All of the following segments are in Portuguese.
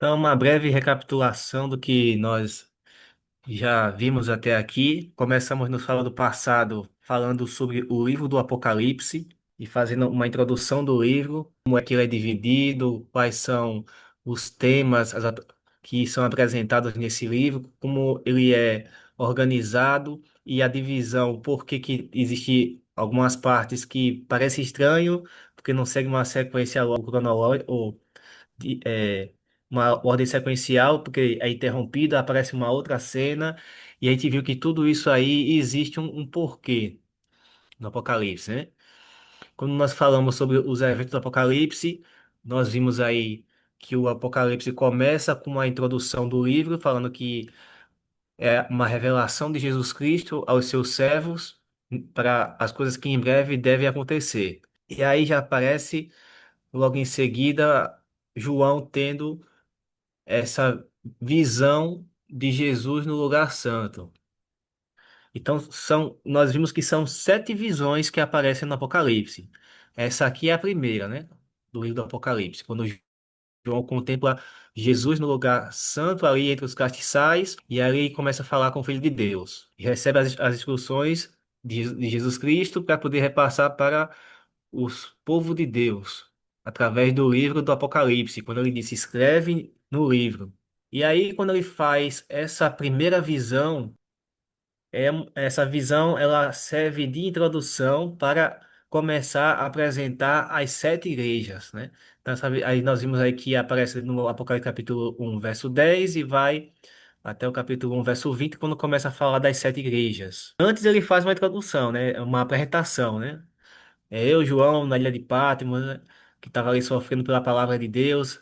Então, uma breve recapitulação do que nós já vimos até aqui. Começamos no sábado passado falando sobre o livro do Apocalipse e fazendo uma introdução do livro, como é que ele é dividido, quais são os temas que são apresentados nesse livro, como ele é organizado e a divisão, por que que existe algumas partes que parece estranho, porque não segue uma sequência cronológica uma ordem sequencial, porque é interrompido, aparece uma outra cena, e a gente viu que tudo isso aí existe um porquê no Apocalipse, né? Quando nós falamos sobre os eventos do Apocalipse, nós vimos aí que o Apocalipse começa com uma introdução do livro, falando que é uma revelação de Jesus Cristo aos seus servos para as coisas que em breve devem acontecer. E aí já aparece logo em seguida João tendo essa visão de Jesus no lugar santo. Então, nós vimos que são sete visões que aparecem no Apocalipse. Essa aqui é a primeira, né? Do livro do Apocalipse. Quando João contempla Jesus no lugar santo, ali entre os castiçais, e ali começa a falar com o Filho de Deus. E recebe as instruções de Jesus Cristo para poder repassar para os povo de Deus, através do livro do Apocalipse, quando ele disse, escreve no livro. E aí, quando ele faz essa primeira visão, essa visão ela serve de introdução para começar a apresentar as sete igrejas, né? Então, aí nós vimos aí que aparece no Apocalipse capítulo 1, verso 10 e vai até o capítulo 1, verso 20, quando começa a falar das sete igrejas. Antes ele faz uma introdução, né? Uma apresentação, né? É eu, João, na ilha de Patmos, né, que estava ali sofrendo pela palavra de Deus,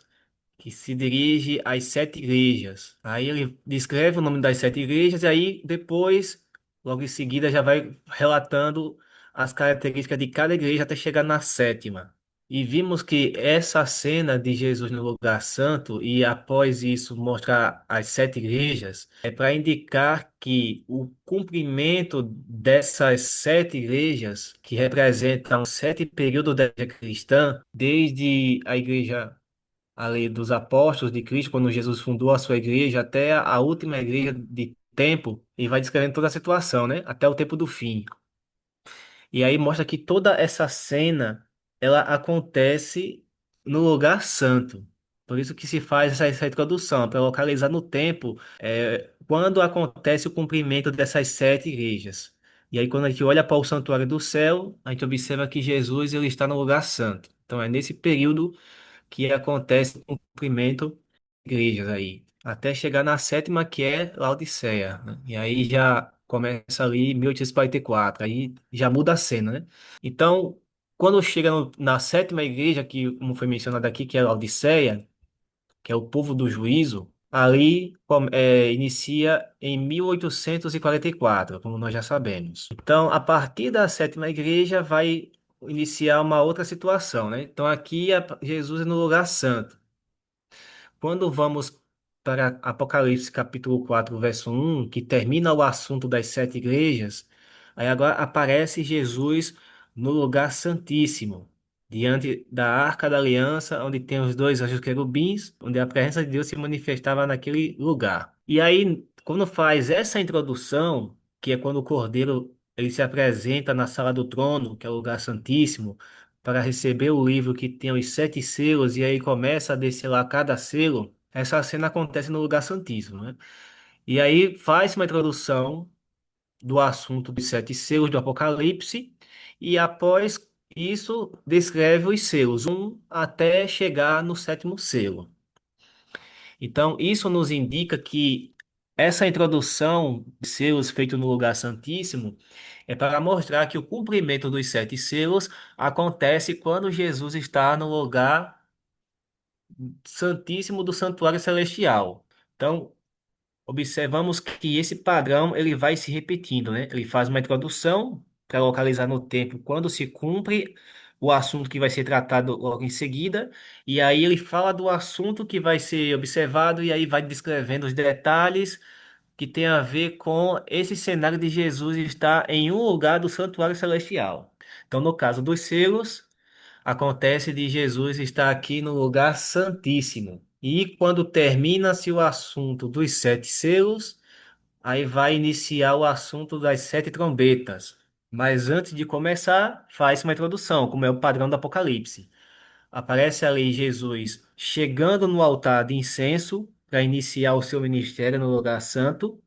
que se dirige às sete igrejas. Aí ele descreve o nome das sete igrejas, e aí depois, logo em seguida, já vai relatando as características de cada igreja até chegar na sétima. E vimos que essa cena de Jesus no lugar santo, e após isso mostrar as sete igrejas, é para indicar que o cumprimento dessas sete igrejas, que representam sete períodos da igreja cristã, desde a igreja ali dos apóstolos de Cristo, quando Jesus fundou a sua igreja, até a última igreja de tempo, e vai descrevendo toda a situação, né? Até o tempo do fim. E aí mostra que toda essa cena ela acontece no lugar santo. Por isso que se faz essa introdução, para localizar no tempo quando acontece o cumprimento dessas sete igrejas. E aí quando a gente olha para o santuário do céu, a gente observa que Jesus ele está no lugar santo. Então é nesse período que acontece o cumprimento de igrejas aí, até chegar na sétima, que é Laodiceia, né? E aí já começa ali 1844, aí já muda a cena, né? Então, quando chega na sétima igreja, que como foi mencionado aqui, que é Laodiceia, que é o povo do juízo, ali inicia em 1844, como nós já sabemos. Então, a partir da sétima igreja vai iniciar uma outra situação, né? Então, aqui Jesus é no lugar santo. Quando vamos para Apocalipse capítulo 4 verso 1, que termina o assunto das sete igrejas, aí agora aparece Jesus no lugar santíssimo, diante da Arca da Aliança, onde tem os dois anjos querubins, onde a presença de Deus se manifestava naquele lugar. E aí, quando faz essa introdução, que é quando o Cordeiro ele se apresenta na sala do trono, que é o lugar santíssimo, para receber o livro que tem os sete selos, e aí começa a descer lá cada selo, essa cena acontece no lugar santíssimo, né? E aí faz uma introdução do assunto dos sete selos do Apocalipse, e após isso descreve os selos, um até chegar no sétimo selo. Então, isso nos indica que essa introdução de selos feito no lugar santíssimo é para mostrar que o cumprimento dos sete selos acontece quando Jesus está no lugar santíssimo do santuário celestial. Então, observamos que esse padrão ele vai se repetindo, né? Ele faz uma introdução para localizar no tempo quando se cumpre o assunto que vai ser tratado logo em seguida, e aí ele fala do assunto que vai ser observado e aí vai descrevendo os detalhes que tem a ver com esse cenário de Jesus estar em um lugar do santuário celestial. Então, no caso dos selos, acontece de Jesus estar aqui no lugar santíssimo. E quando termina-se o assunto dos sete selos, aí vai iniciar o assunto das sete trombetas. Mas antes de começar, faz uma introdução, como é o padrão do Apocalipse. Aparece ali Jesus chegando no altar de incenso para iniciar o seu ministério no lugar santo.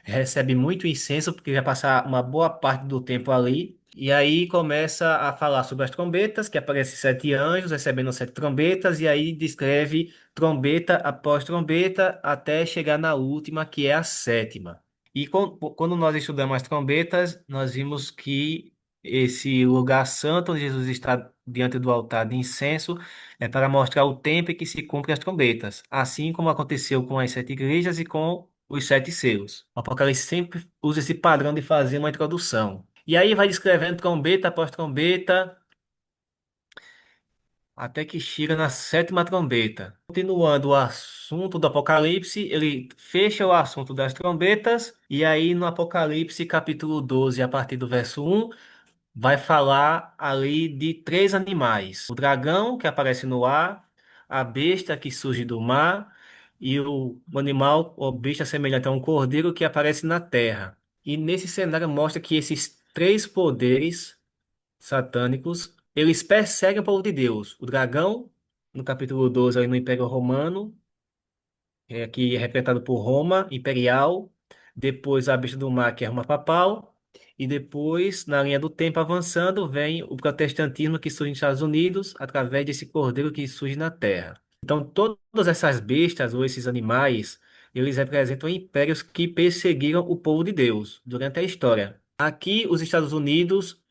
Recebe muito incenso, porque vai passar uma boa parte do tempo ali. E aí começa a falar sobre as trombetas, que aparecem sete anjos recebendo sete trombetas, e aí descreve trombeta após trombeta até chegar na última, que é a sétima. E quando nós estudamos as trombetas, nós vimos que esse lugar santo, onde Jesus está diante do altar de incenso, é para mostrar o tempo em que se cumpre as trombetas, assim como aconteceu com as sete igrejas e com os sete selos. O Apocalipse sempre usa esse padrão de fazer uma introdução. E aí vai descrevendo trombeta após trombeta, até que chega na sétima trombeta. Continuando o assunto do Apocalipse, ele fecha o assunto das trombetas, e aí no Apocalipse, capítulo 12, a partir do verso 1, vai falar ali de três animais: o dragão que aparece no ar, a besta que surge do mar e o animal ou besta semelhante a um cordeiro que aparece na terra. E nesse cenário mostra que esses três poderes satânicos, eles perseguem o povo de Deus. O dragão, no capítulo 12 ali no Império Romano, que é representado por Roma imperial, depois a besta do mar, que é Roma papal, e depois, na linha do tempo avançando, vem o protestantismo que surge nos Estados Unidos através desse cordeiro que surge na Terra. Então, todas essas bestas ou esses animais, eles representam impérios que perseguiram o povo de Deus durante a história. Aqui, os Estados Unidos,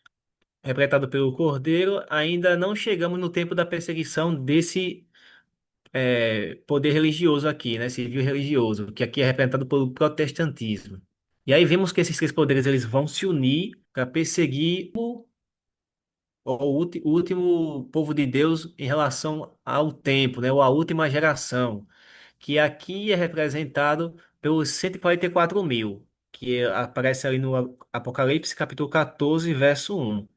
representado pelo cordeiro, ainda não chegamos no tempo da perseguição desse poder religioso aqui, né? Civil e religioso, que aqui é representado pelo protestantismo. E aí vemos que esses três poderes eles vão se unir para perseguir o último povo de Deus em relação ao tempo, né? Ou a última geração, que aqui é representado pelos 144.000, que aparece ali no Apocalipse capítulo 14, verso 1.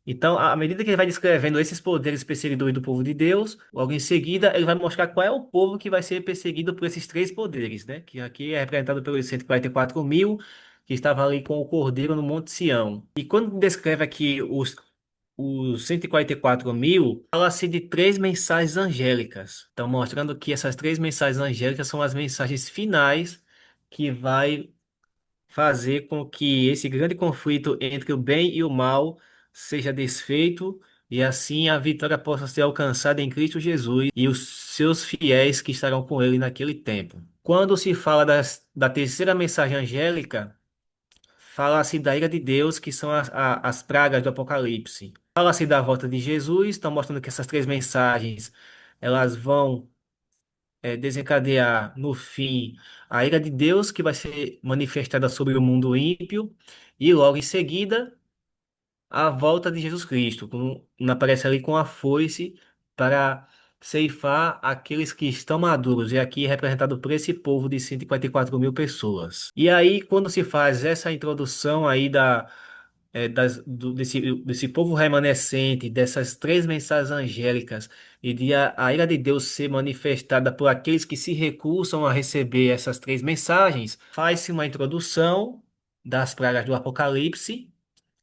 Então, à medida que ele vai descrevendo esses poderes perseguidores do povo de Deus, logo em seguida ele vai mostrar qual é o povo que vai ser perseguido por esses três poderes, né? Que aqui é representado pelos 144.000 que estava ali com o Cordeiro no Monte Sião. E quando descreve aqui os 144.000, fala-se de três mensagens angélicas. Então, mostrando que essas três mensagens angélicas são as mensagens finais que vai fazer com que esse grande conflito entre o bem e o mal seja desfeito e assim a vitória possa ser alcançada em Cristo Jesus e os seus fiéis que estarão com ele naquele tempo. Quando se fala da terceira mensagem angélica, fala-se da ira de Deus, que são as pragas do Apocalipse. Fala-se da volta de Jesus, estão mostrando que essas três mensagens elas vão desencadear no fim a ira de Deus que vai ser manifestada sobre o mundo ímpio e logo em seguida a volta de Jesus Cristo, como aparece ali com a foice para ceifar aqueles que estão maduros, e aqui é representado por esse povo de 144.000 pessoas. E aí, quando se faz essa introdução aí desse povo remanescente, dessas três mensagens angélicas, e de a ira de Deus ser manifestada por aqueles que se recusam a receber essas três mensagens, faz-se uma introdução das pragas do Apocalipse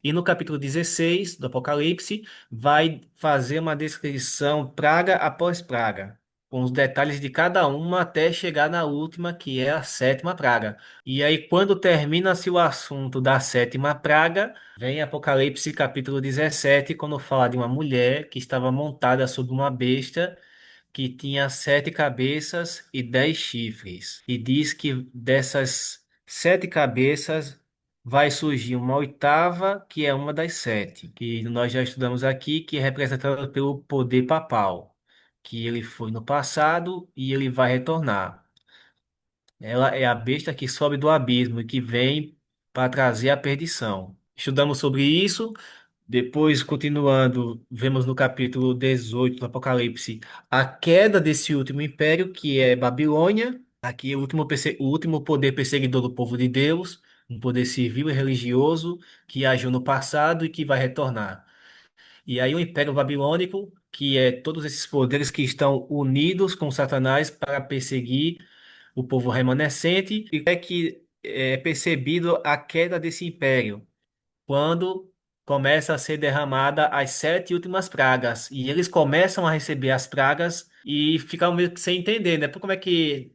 e no capítulo 16 do Apocalipse, vai fazer uma descrição praga após praga, com os detalhes de cada uma até chegar na última, que é a sétima praga. E aí, quando termina-se o assunto da sétima praga, vem Apocalipse capítulo 17, quando fala de uma mulher que estava montada sobre uma besta que tinha sete cabeças e 10 chifres. E diz que dessas sete cabeças vai surgir uma oitava, que é uma das sete, que nós já estudamos aqui, que é representada pelo poder papal, que ele foi no passado e ele vai retornar. Ela é a besta que sobe do abismo e que vem para trazer a perdição. Estudamos sobre isso. Depois, continuando, vemos no capítulo 18 do Apocalipse a queda desse último império, que é Babilônia. Aqui é o último poder perseguidor do povo de Deus, um poder civil e religioso que agiu no passado e que vai retornar. E aí o Império Babilônico que é todos esses poderes que estão unidos com Satanás para perseguir o povo remanescente, e é que é percebido a queda desse império quando começa a ser derramada as sete últimas pragas. E eles começam a receber as pragas e ficam meio que sem entender, né? Por como é que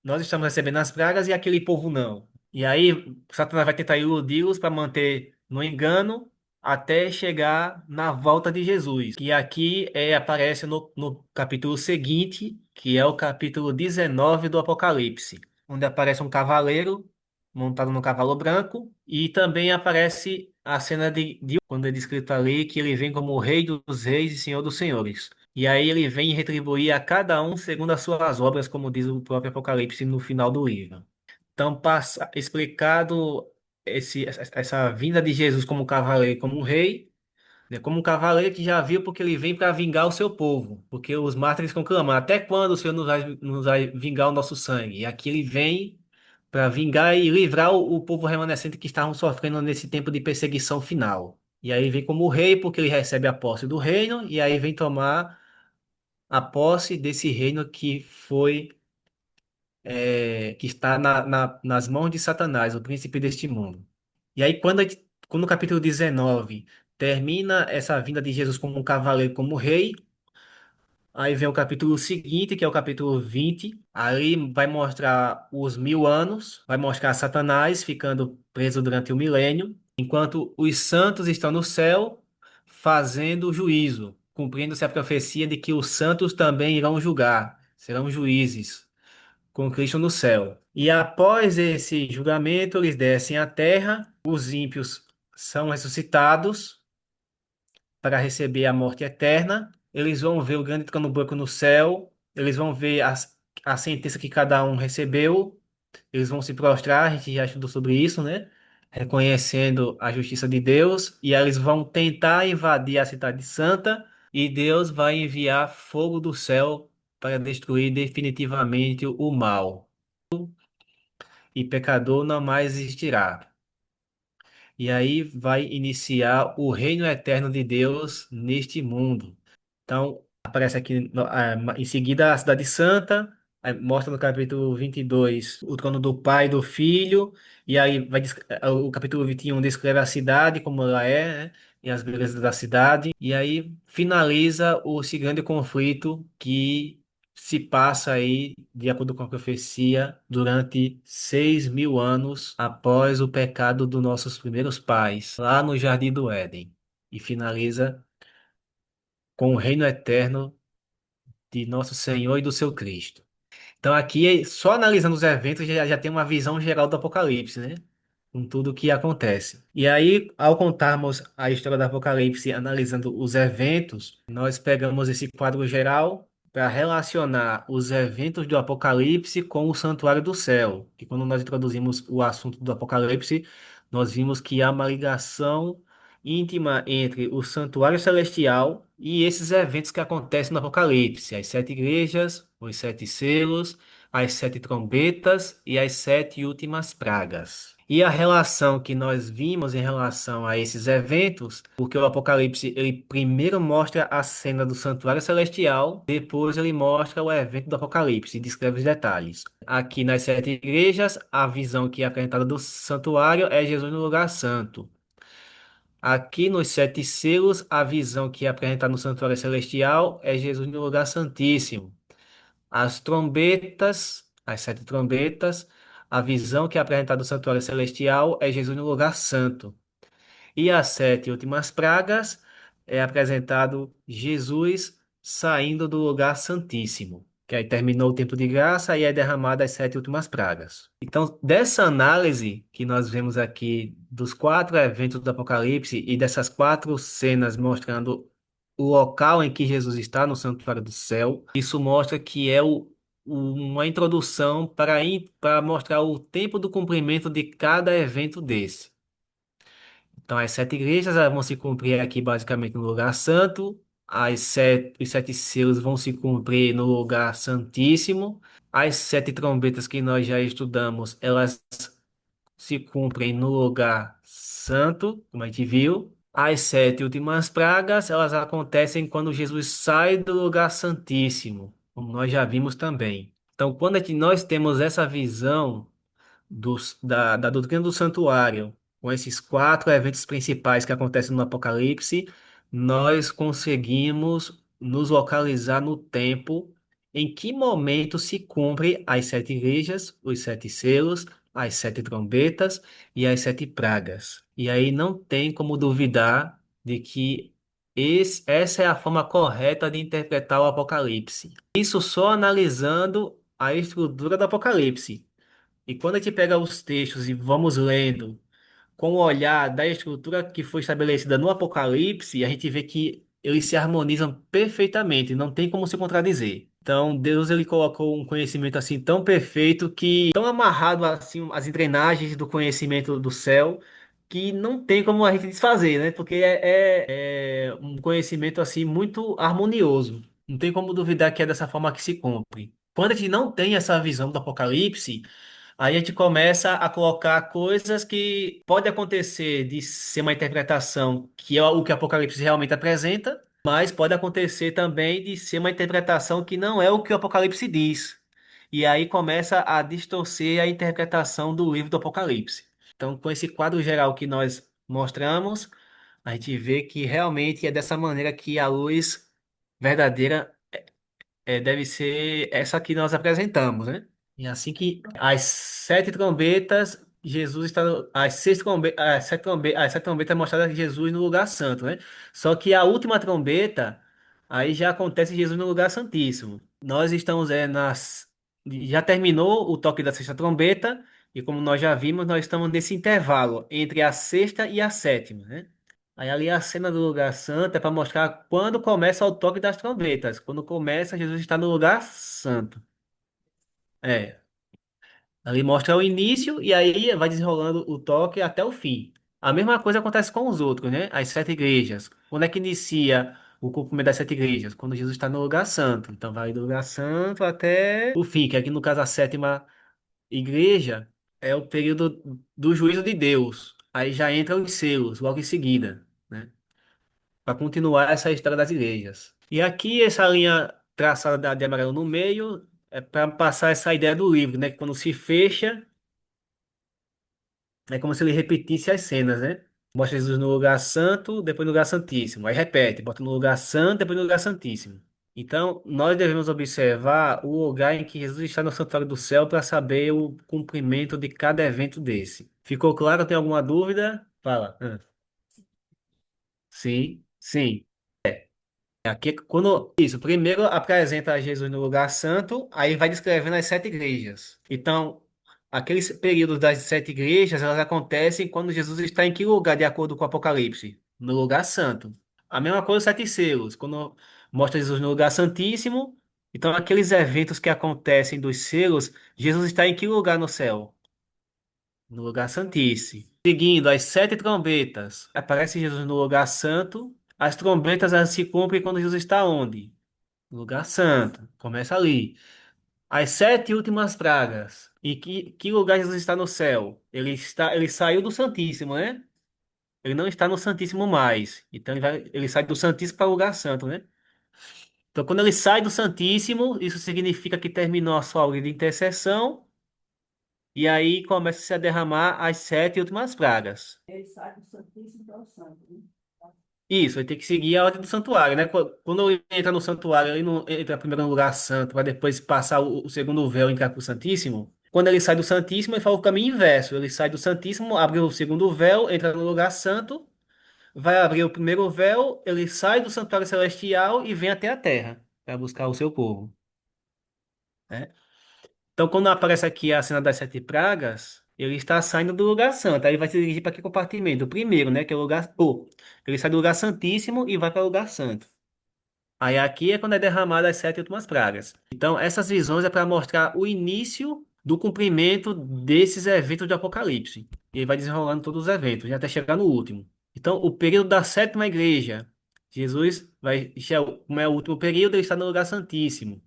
nós estamos recebendo as pragas e aquele povo não? E aí Satanás vai tentar iludi-los para manter no engano até chegar na volta de Jesus, que aqui aparece no capítulo seguinte, que é o capítulo 19 do Apocalipse, onde aparece um cavaleiro montado no cavalo branco, e também aparece a cena de quando é descrito ali que ele vem como o Rei dos Reis e Senhor dos Senhores. E aí ele vem retribuir a cada um segundo as suas obras, como diz o próprio Apocalipse no final do livro. Então, passa explicado essa vinda de Jesus como cavaleiro, como um rei, né, como um cavaleiro que já viu porque ele vem para vingar o seu povo. Porque os mártires conclamam, até quando o Senhor nos vai vingar o nosso sangue? E aqui ele vem para vingar e livrar o povo remanescente que estavam sofrendo nesse tempo de perseguição final. E aí vem como rei porque ele recebe a posse do reino, e aí vem tomar a posse desse reino que está nas mãos de Satanás, o príncipe deste mundo. E aí, quando o capítulo 19 termina essa vinda de Jesus como um cavaleiro, como rei, aí vem o capítulo seguinte, que é o capítulo 20. Ali vai mostrar os 1000 anos, vai mostrar Satanás ficando preso durante o milênio, enquanto os santos estão no céu fazendo o juízo, cumprindo-se a profecia de que os santos também irão julgar, serão juízes com Cristo no céu. E após esse julgamento, eles descem à terra, os ímpios são ressuscitados para receber a morte eterna. Eles vão ver o grande trono branco no céu, eles vão ver a sentença que cada um recebeu, eles vão se prostrar, a gente já estudou sobre isso, né? Reconhecendo a justiça de Deus, e aí eles vão tentar invadir a cidade santa, e Deus vai enviar fogo do céu para destruir definitivamente o mal e pecador não mais existirá. E aí vai iniciar o reino eterno de Deus neste mundo. Então, aparece aqui em seguida a Cidade Santa, aí mostra no capítulo 22 o trono do Pai e do Filho, e aí o capítulo 21 descreve a cidade como ela é, né, e as belezas da cidade, e aí finaliza esse grande conflito que se passa aí, de acordo com a profecia, durante 6.000 anos após o pecado dos nossos primeiros pais, lá no Jardim do Éden, e finaliza com o reino eterno de nosso Senhor e do seu Cristo. Então aqui, só analisando os eventos, já tem uma visão geral do Apocalipse, né? Com tudo o que acontece. E aí, ao contarmos a história do Apocalipse, analisando os eventos, nós pegamos esse quadro geral para relacionar os eventos do Apocalipse com o Santuário do Céu. E quando nós introduzimos o assunto do Apocalipse, nós vimos que há uma ligação íntima entre o Santuário Celestial e esses eventos que acontecem no Apocalipse, as sete igrejas, os sete selos, as sete trombetas e as sete últimas pragas. E a relação que nós vimos em relação a esses eventos, porque o Apocalipse ele primeiro mostra a cena do santuário celestial, depois ele mostra o evento do Apocalipse e descreve os detalhes. Aqui nas sete igrejas, a visão que é apresentada do santuário é Jesus no lugar santo. Aqui nos sete selos, a visão que é apresentada no santuário celestial é Jesus no lugar santíssimo. As trombetas, as sete trombetas, a visão que é apresentada no santuário celestial é Jesus no lugar santo. E as sete últimas pragas é apresentado Jesus saindo do lugar santíssimo. Que aí terminou o tempo de graça e é derramado as sete últimas pragas. Então, dessa análise que nós vemos aqui dos quatro eventos do Apocalipse e dessas quatro cenas mostrando o local em que Jesus está no santuário do céu, isso mostra que é uma introdução para mostrar o tempo do cumprimento de cada evento desse. Então, as sete igrejas elas vão se cumprir aqui basicamente no lugar santo, os sete selos vão se cumprir no lugar santíssimo, as sete trombetas que nós já estudamos, elas se cumprem no lugar santo, como a gente viu. As sete últimas pragas, elas acontecem quando Jesus sai do lugar santíssimo, como nós já vimos também. Então, quando nós temos essa visão da doutrina do santuário, com esses quatro eventos principais que acontecem no Apocalipse, nós conseguimos nos localizar no tempo em que momento se cumpre as sete igrejas, os sete selos, as sete trombetas e as sete pragas. E aí não tem como duvidar de que essa é a forma correta de interpretar o Apocalipse. Isso só analisando a estrutura do Apocalipse. E quando a gente pega os textos e vamos lendo com o olhar da estrutura que foi estabelecida no Apocalipse, a gente vê que eles se harmonizam perfeitamente, não tem como se contradizer. Então, Deus ele colocou um conhecimento assim tão perfeito que tão amarrado assim as engrenagens do conhecimento do céu que não tem como a gente desfazer, né? Porque é um conhecimento assim muito harmonioso. Não tem como duvidar que é dessa forma que se cumpre. Quando a gente não tem essa visão do Apocalipse, aí a gente começa a colocar coisas que pode acontecer de ser uma interpretação que é o que Apocalipse realmente apresenta, mas pode acontecer também de ser uma interpretação que não é o que o Apocalipse diz. E aí começa a distorcer a interpretação do livro do Apocalipse. Então, com esse quadro geral que nós mostramos, a gente vê que realmente é dessa maneira que a luz verdadeira deve ser essa que nós apresentamos, né? E assim que as sete trombetas, Jesus está as seis as sete trombetas mostraram Jesus no lugar santo, né? Só que a última trombeta, aí já acontece Jesus no lugar santíssimo. Nós estamos já terminou o toque da sexta trombeta e como nós já vimos, nós estamos nesse intervalo entre a sexta e a sétima, né? Aí ali a cena do lugar santo é para mostrar quando começa o toque das trombetas. Quando começa, Jesus está no lugar santo. É. Ali mostra o início e aí vai desenrolando o toque até o fim. A mesma coisa acontece com os outros, né? As sete igrejas. Quando é que inicia o cumprimento das sete igrejas? Quando Jesus está no lugar santo. Então vai do lugar santo até o fim, que aqui no caso a sétima igreja é o período do juízo de Deus. Aí já entra os selos logo em seguida, né? Para continuar essa história das igrejas. E aqui essa linha traçada de amarelo no meio é para passar essa ideia do livro, né? Que quando se fecha é como se ele repetisse as cenas, né? Mostra Jesus no lugar santo, depois no lugar santíssimo. Aí repete, bota no lugar santo, depois no lugar santíssimo. Então, nós devemos observar o lugar em que Jesus está no santuário do céu para saber o cumprimento de cada evento desse. Ficou claro? Tem alguma dúvida? Fala. Sim, sim. Aqui, quando isso, primeiro apresenta Jesus no lugar santo, aí vai descrevendo as sete igrejas. Então, aqueles períodos das sete igrejas, elas acontecem quando Jesus está em que lugar, de acordo com o Apocalipse? No lugar santo. A mesma coisa os sete selos, quando mostra Jesus no lugar santíssimo. Então, aqueles eventos que acontecem dos selos, Jesus está em que lugar no céu? No lugar santíssimo. Seguindo as sete trombetas, aparece Jesus no lugar santo. As trombetas elas se cumprem quando Jesus está onde? No lugar santo. Começa ali. As sete últimas pragas. E que lugar Jesus está no céu? Ele saiu do Santíssimo, né? Ele não está no Santíssimo mais. Então ele sai do Santíssimo para o lugar santo, né? Então quando ele sai do Santíssimo, isso significa que terminou a sua obra de intercessão. E aí começa-se a derramar as sete últimas pragas. Isso, ele tem que seguir a ordem do santuário, né? Quando ele entra no santuário, ele não entra primeiro no lugar santo, para depois passar o segundo véu e entrar para o Santíssimo. Quando ele sai do Santíssimo, ele faz o caminho inverso. Ele sai do Santíssimo, abre o segundo véu, entra no lugar santo, vai abrir o primeiro véu, ele sai do santuário celestial e vem até a terra para buscar o seu povo, né? Então, quando aparece aqui a cena das sete pragas, ele está saindo do lugar santo. Aí vai se dirigir para que compartimento? O primeiro, né? Que é o lugar. Pô, ele sai do lugar santíssimo e vai para o lugar santo. Aí aqui é quando é derramada as sete últimas pragas. Então, essas visões é para mostrar o início do cumprimento desses eventos de Apocalipse. E ele vai desenrolando todos os eventos, até chegar no último. Então, o período da sétima igreja, Jesus vai, como é o último período, ele está no lugar santíssimo.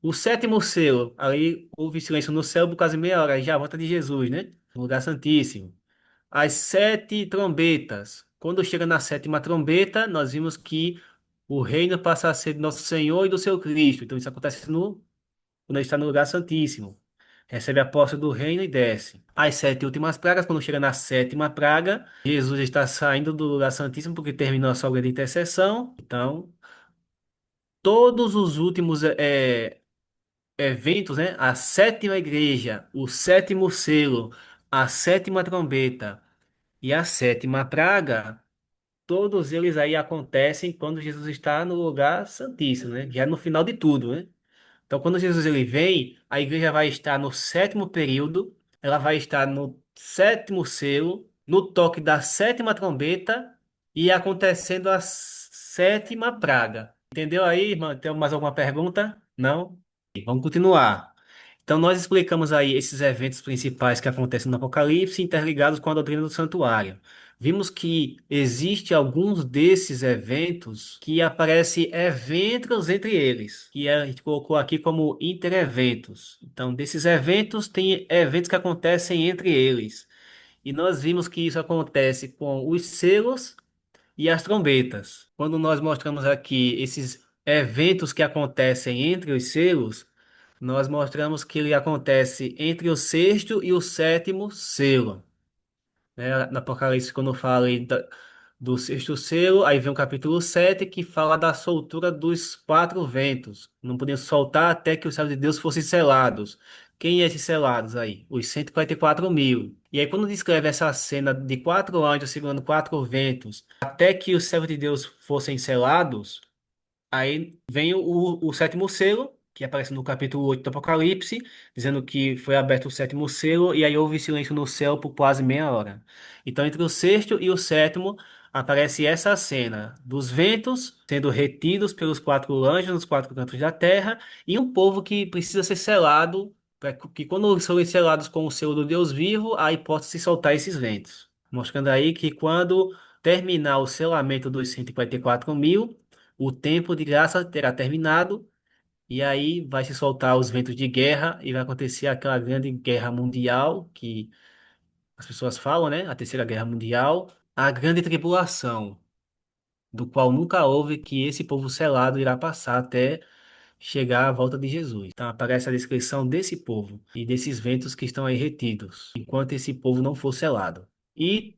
O sétimo selo, ali houve silêncio no céu por quase meia hora, aí já a volta de Jesus, né? No lugar santíssimo. As sete trombetas. Quando chega na sétima trombeta, nós vimos que o reino passa a ser do nosso Senhor e do seu Cristo. Então isso acontece quando ele está no lugar santíssimo. Recebe a posse do reino e desce. As sete últimas pragas, quando chega na sétima praga, Jesus está saindo do lugar santíssimo porque terminou a sua obra de intercessão. Então, todos os últimos eventos, né? A sétima igreja, o sétimo selo, a sétima trombeta e a sétima praga, todos eles aí acontecem quando Jesus está no lugar santíssimo, né? Já no final de tudo, né? Então, quando Jesus ele vem, a igreja vai estar no sétimo período, ela vai estar no sétimo selo, no toque da sétima trombeta e acontecendo a sétima praga. Entendeu aí, irmão? Tem mais alguma pergunta? Não? Vamos continuar. Então, nós explicamos aí esses eventos principais que acontecem no Apocalipse, interligados com a doutrina do santuário. Vimos que existe alguns desses eventos que aparecem eventos entre eles, que a gente colocou aqui como intereventos. Então, desses eventos, tem eventos que acontecem entre eles. E nós vimos que isso acontece com os selos e as trombetas. Quando nós mostramos aqui esses eventos que acontecem entre os selos, nós mostramos que ele acontece entre o sexto e o sétimo selo, né? No Apocalipse, quando fala aí do sexto selo, aí vem o capítulo 7 que fala da soltura dos quatro ventos. Não podiam soltar até que os céus de Deus fossem selados. Quem é esses selados aí? Os 144.000. E aí, quando descreve essa cena de quatro anjos segurando quatro ventos, até que os servos de Deus fossem selados, aí vem o sétimo selo, que aparece no capítulo 8 do Apocalipse, dizendo que foi aberto o sétimo selo, e aí houve silêncio no céu por quase meia hora. Então, entre o sexto e o sétimo, aparece essa cena dos ventos sendo retidos pelos quatro anjos nos quatro cantos da terra, e um povo que precisa ser selado, para que quando são selados com o selo do Deus vivo, aí possa se soltar esses ventos. Mostrando aí que quando terminar o selamento dos 144.000, o tempo de graça terá terminado, e aí vai se soltar os ventos de guerra e vai acontecer aquela grande guerra mundial que as pessoas falam, né? A Terceira Guerra Mundial, a grande tribulação, do qual nunca houve que esse povo selado irá passar até chegar à volta de Jesus. Então aparece a descrição desse povo e desses ventos que estão aí retidos, enquanto esse povo não for selado. E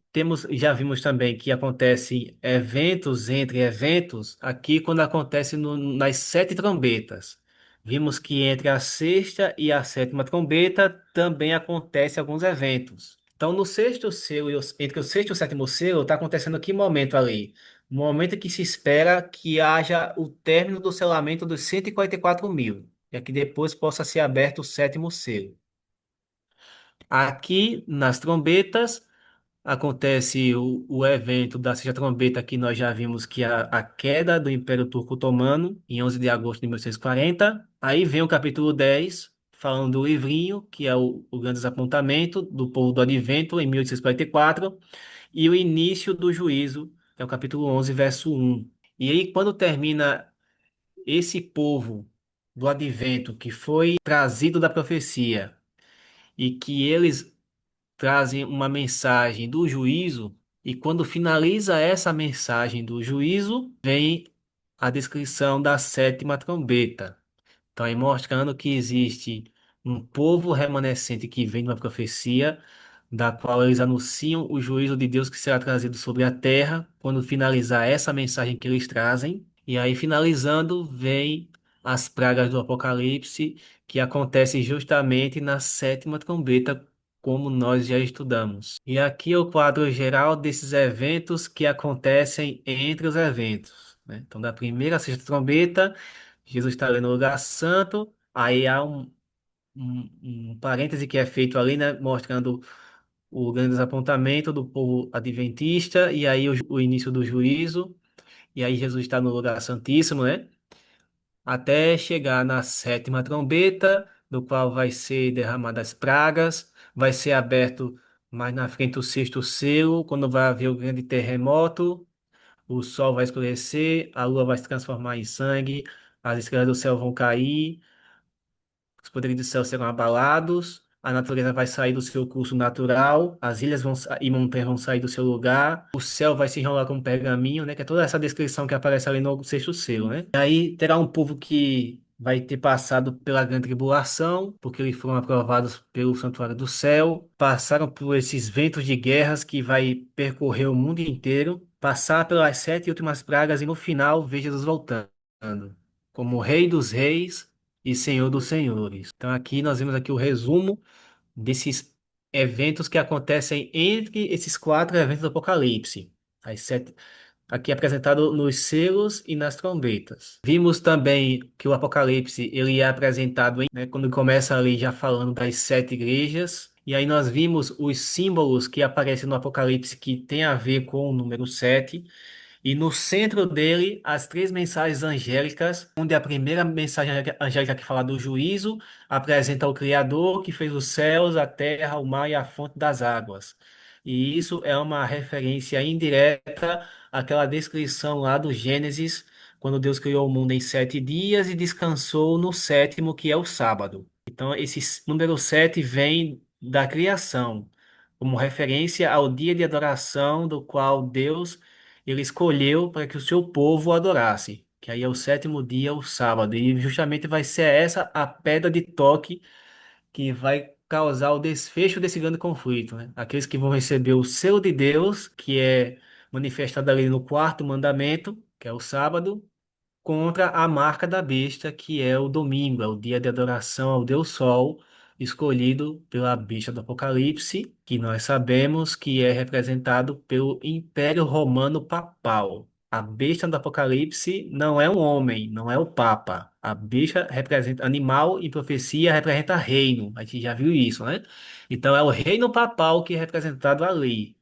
já vimos também que acontece eventos entre eventos aqui quando acontece nas sete trombetas. Vimos que entre a sexta e a sétima trombeta também acontece alguns eventos. Então, no sexto selo entre o sexto e o sétimo selo, está acontecendo que momento ali? No momento que se espera que haja o término do selamento dos 144.000, e que depois possa ser aberto o sétimo selo. Aqui nas trombetas acontece o evento da sexta trombeta que nós já vimos que é a queda do Império Turco Otomano em 11 de agosto de 1940. Aí vem o capítulo 10 falando do livrinho, que é o grande desapontamento do povo do Advento em 1844 e o início do juízo, que é o capítulo 11 verso 1. E aí, quando termina esse povo do advento que foi trazido da profecia e que eles trazem uma mensagem do juízo, e quando finaliza essa mensagem do juízo, vem a descrição da sétima trombeta. Então, aí mostrando que existe um povo remanescente que vem de uma profecia, da qual eles anunciam o juízo de Deus que será trazido sobre a terra, quando finalizar essa mensagem que eles trazem. E aí, finalizando, vem as pragas do Apocalipse, que acontecem justamente na sétima trombeta, como nós já estudamos. E aqui é o quadro geral desses eventos que acontecem entre os eventos, né? Então, da primeira à sexta trombeta. Jesus está ali no lugar santo, aí há um parêntese que é feito ali, né, mostrando o grande desapontamento do povo adventista, e aí o início do juízo, e aí Jesus está no lugar santíssimo, né, até chegar na sétima trombeta, do qual vai ser derramadas pragas, vai ser aberto mais na frente o sexto selo, quando vai haver o grande terremoto, o sol vai escurecer, a lua vai se transformar em sangue, as estrelas do céu vão cair, os poderes do céu serão abalados, a natureza vai sair do seu curso natural, as ilhas e montanhas vão sair do seu lugar, o céu vai se enrolar como um pergaminho, né? Que é toda essa descrição que aparece ali no sexto selo, né? E aí terá um povo que vai ter passado pela grande tribulação, porque eles foram aprovados pelo santuário do céu, passaram por esses ventos de guerras que vai percorrer o mundo inteiro, passar pelas sete últimas pragas e no final ver Jesus voltando como Rei dos Reis e Senhor dos Senhores. Então aqui nós vemos aqui o resumo desses eventos que acontecem entre esses quatro eventos do Apocalipse. As sete, aqui é apresentado nos selos e nas trombetas. Vimos também que o Apocalipse ele é apresentado né, quando começa ali já falando das sete igrejas. E aí nós vimos os símbolos que aparecem no Apocalipse que tem a ver com o número 7. E no centro dele, as três mensagens angélicas, onde a primeira mensagem angélica que fala do juízo, apresenta o Criador que fez os céus, a terra, o mar e a fonte das águas. E isso é uma referência indireta àquela descrição lá do Gênesis, quando Deus criou o mundo em 7 dias e descansou no sétimo, que é o sábado. Então, esse número 7 vem da criação, como referência ao dia de adoração do qual Deus ele escolheu para que o seu povo o adorasse, que aí é o sétimo dia, o sábado, e justamente vai ser essa a pedra de toque que vai causar o desfecho desse grande conflito, né? Aqueles que vão receber o selo de Deus, que é manifestado ali no quarto mandamento, que é o sábado, contra a marca da besta, que é o domingo, é o dia de adoração ao Deus Sol, escolhido pela besta do Apocalipse, que nós sabemos que é representado pelo Império Romano Papal. A besta do Apocalipse não é um homem, não é o Papa. A besta representa animal e profecia representa reino. A gente já viu isso, né? Então é o reino papal que é representado ali.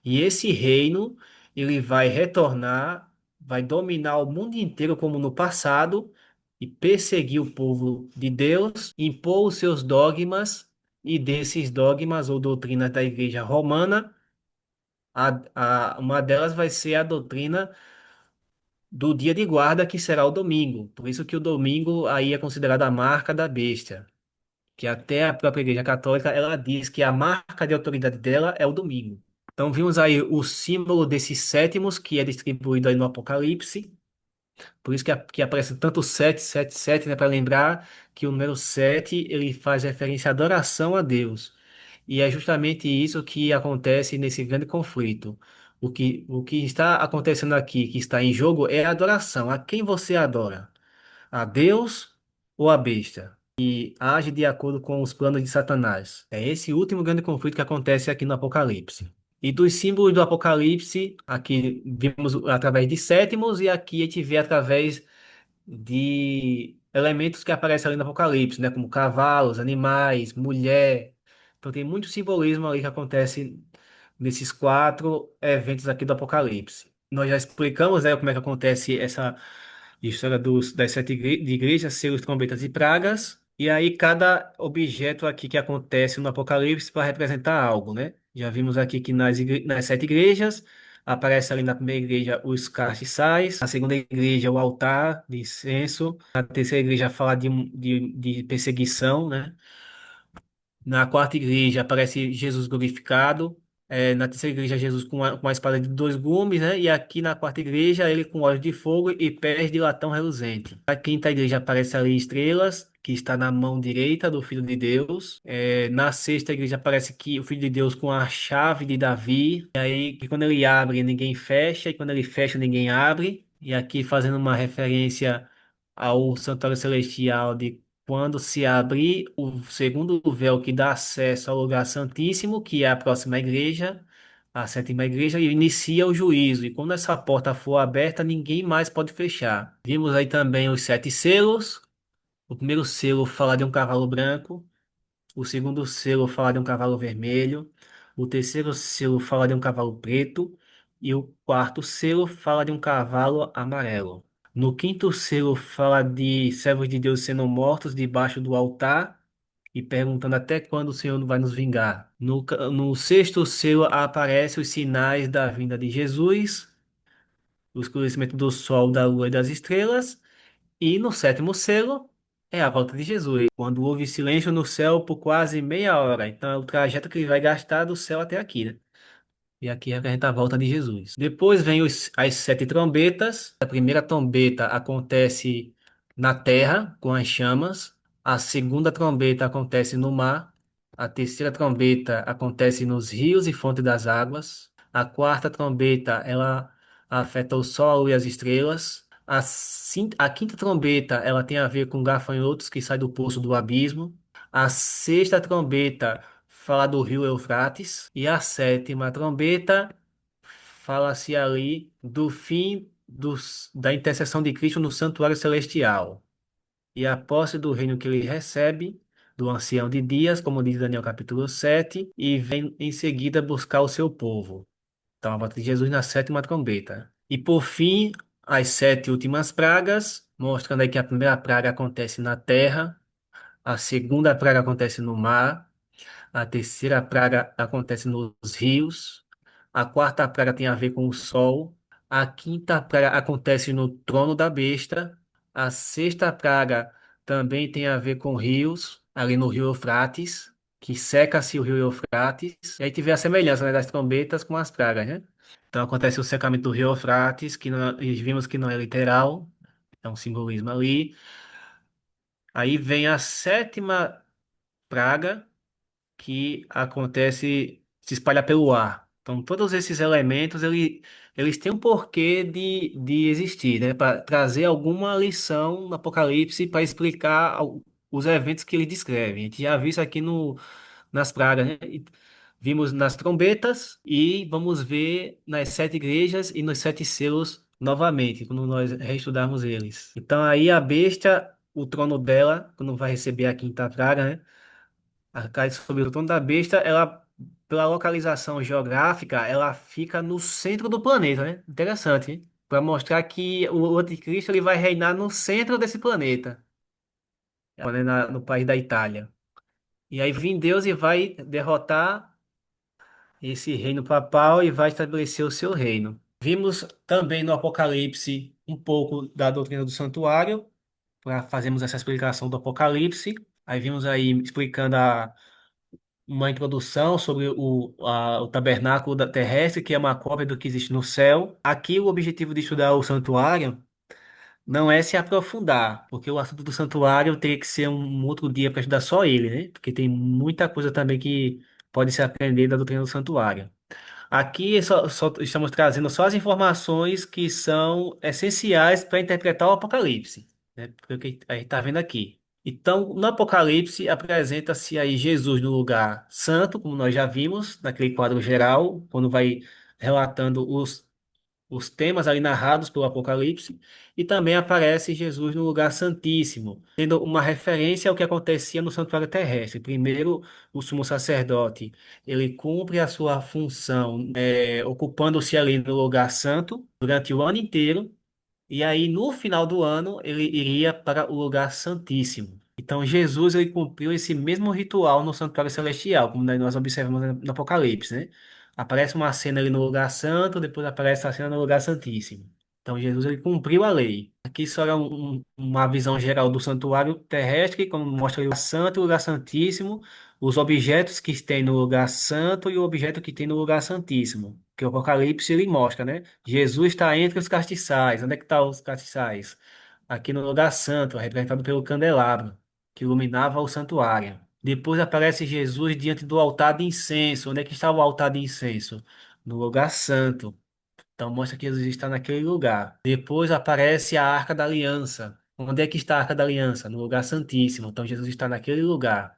E esse reino, ele vai retornar, vai dominar o mundo inteiro como no passado e perseguir o povo de Deus, impor os seus dogmas e desses dogmas ou doutrinas da Igreja Romana, uma delas vai ser a doutrina do dia de guarda, que será o domingo. Por isso que o domingo aí é considerado a marca da besta, que até a própria Igreja Católica ela diz que a marca de autoridade dela é o domingo. Então vimos aí o símbolo desses sétimos que é distribuído aí no Apocalipse. Por isso que aparece tanto 7, 7, 7, né, para lembrar que o número 7 ele faz referência à adoração a Deus. E é justamente isso que acontece nesse grande conflito. O que está acontecendo aqui, que está em jogo, é a adoração. A quem você adora? A Deus ou a besta? E age de acordo com os planos de Satanás. É esse último grande conflito que acontece aqui no Apocalipse. E dos símbolos do Apocalipse, aqui vimos através de sétimos e aqui a gente vê através de elementos que aparecem ali no Apocalipse, né? Como cavalos, animais, mulher. Então tem muito simbolismo ali que acontece nesses quatro eventos aqui do Apocalipse. Nós já explicamos, né, como é que acontece essa história das sete de igrejas, selos, trombetas e pragas. E aí cada objeto aqui que acontece no Apocalipse vai representar algo, né? Já vimos aqui que nas sete igrejas aparece ali na primeira igreja os castiçais, na segunda igreja o altar de incenso, na terceira igreja fala de perseguição, né? Na quarta igreja aparece Jesus glorificado. Na terceira igreja, Jesus com a espada de dois gumes, né? E aqui na quarta igreja, ele com olhos de fogo e pés de latão reluzente. Na quinta igreja aparece ali estrelas, que está na mão direita do Filho de Deus. Na sexta igreja aparece que o Filho de Deus com a chave de Davi. E aí, que quando ele abre, ninguém fecha, e quando ele fecha, ninguém abre. E aqui fazendo uma referência ao santuário celestial de quando se abrir o segundo véu que dá acesso ao lugar santíssimo, que é a próxima igreja, a sétima igreja, e inicia o juízo. E quando essa porta for aberta, ninguém mais pode fechar. Vimos aí também os sete selos. O primeiro selo fala de um cavalo branco. O segundo selo fala de um cavalo vermelho. O terceiro selo fala de um cavalo preto. E o quarto selo fala de um cavalo amarelo. No quinto selo fala de servos de Deus sendo mortos debaixo do altar e perguntando até quando o Senhor vai nos vingar. No sexto selo aparecem os sinais da vinda de Jesus, o escurecimento do sol, da lua e das estrelas. E no sétimo selo É a volta de Jesus, quando houve silêncio no céu por quase meia hora. Então é o trajeto que ele vai gastar do céu até aqui, né? E aqui representa a volta de Jesus. Depois vem as sete trombetas. A primeira trombeta acontece na terra, com as chamas. A segunda trombeta acontece no mar. A terceira trombeta acontece nos rios e fontes das águas. A quarta trombeta, ela afeta o sol, a lua e as estrelas. A quinta trombeta, ela tem a ver com gafanhotos que saem do poço do abismo. A sexta trombeta fala do rio Eufrates. E a sétima trombeta fala-se ali do fim da intercessão de Cristo no santuário celestial. E a posse do reino que ele recebe do ancião de dias, como diz Daniel capítulo 7, e vem em seguida buscar o seu povo. Então, a volta de Jesus na sétima trombeta. E por fim, as sete últimas pragas, mostrando aí que a primeira praga acontece na terra, a segunda praga acontece no mar, a terceira praga acontece nos rios. A quarta praga tem a ver com o sol. A quinta praga acontece no trono da besta. A sexta praga também tem a ver com rios, ali no rio Eufrates, que seca-se o rio Eufrates. E aí tiver a semelhança, né, das trombetas com as pragas, né? Então acontece o secamento do rio Eufrates, que e vimos que não é literal, é um simbolismo ali. Aí vem a sétima praga que acontece, se espalha pelo ar. Então, todos esses elementos, eles têm um porquê de existir, né? Para trazer alguma lição no Apocalipse para explicar os eventos que ele descreve. A gente já viu isso aqui no, nas pragas, né? Vimos nas trombetas e vamos ver nas sete igrejas e nos sete selos novamente, quando nós reestudarmos eles. Então, aí a besta, o trono dela, quando vai receber a quinta praga, né? A carta sobre o trono da besta, ela, pela localização geográfica, ela fica no centro do planeta, né? Interessante, para mostrar que o anticristo ele vai reinar no centro desse planeta, né? No país da Itália. E aí vem Deus e vai derrotar esse reino papal e vai estabelecer o seu reino. Vimos também no Apocalipse um pouco da doutrina do santuário, para fazermos essa explicação do Apocalipse. Aí vimos aí explicando uma introdução sobre o tabernáculo terrestre, que é uma cópia do que existe no céu. Aqui, o objetivo de estudar o santuário não é se aprofundar, porque o assunto do santuário teria que ser um outro dia para estudar só ele, né? Porque tem muita coisa também que pode se aprender da doutrina do santuário. Aqui só estamos trazendo só as informações que são essenciais para interpretar o Apocalipse, né? Porque o que a gente está vendo aqui. Então, no Apocalipse, apresenta-se aí Jesus no lugar santo, como nós já vimos, naquele quadro geral, quando vai relatando os temas ali narrados pelo Apocalipse, e também aparece Jesus no lugar santíssimo, tendo uma referência ao que acontecia no santuário terrestre. Primeiro, o sumo sacerdote, ele cumpre a sua função, ocupando-se ali no lugar santo durante o ano inteiro, e aí, no final do ano, ele iria para o lugar santíssimo. Então, Jesus ele cumpriu esse mesmo ritual no santuário celestial, como nós observamos no Apocalipse, né? Aparece uma cena ali no lugar santo, depois aparece a cena no lugar santíssimo. Então, Jesus ele cumpriu a lei. Aqui só é uma visão geral do santuário terrestre, como mostra o lugar santo e o lugar santíssimo, os objetos que tem no lugar santo e o objeto que tem no lugar santíssimo. Que o Apocalipse ele mostra, né? Jesus está entre os castiçais. Onde é que estão os castiçais? Aqui no lugar santo, representado pelo candelabro, que iluminava o santuário. Depois aparece Jesus diante do altar de incenso. Onde é que está o altar de incenso? No lugar santo. Então mostra que Jesus está naquele lugar. Depois aparece a Arca da Aliança. Onde é que está a Arca da Aliança? No lugar santíssimo. Então Jesus está naquele lugar.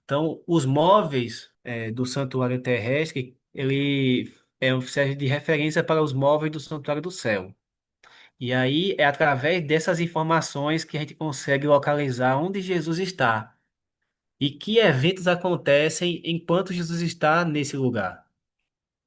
Então, os móveis do santuário terrestre, ele serve de referência para os móveis do santuário do céu. E aí é através dessas informações que a gente consegue localizar onde Jesus está e que eventos acontecem enquanto Jesus está nesse lugar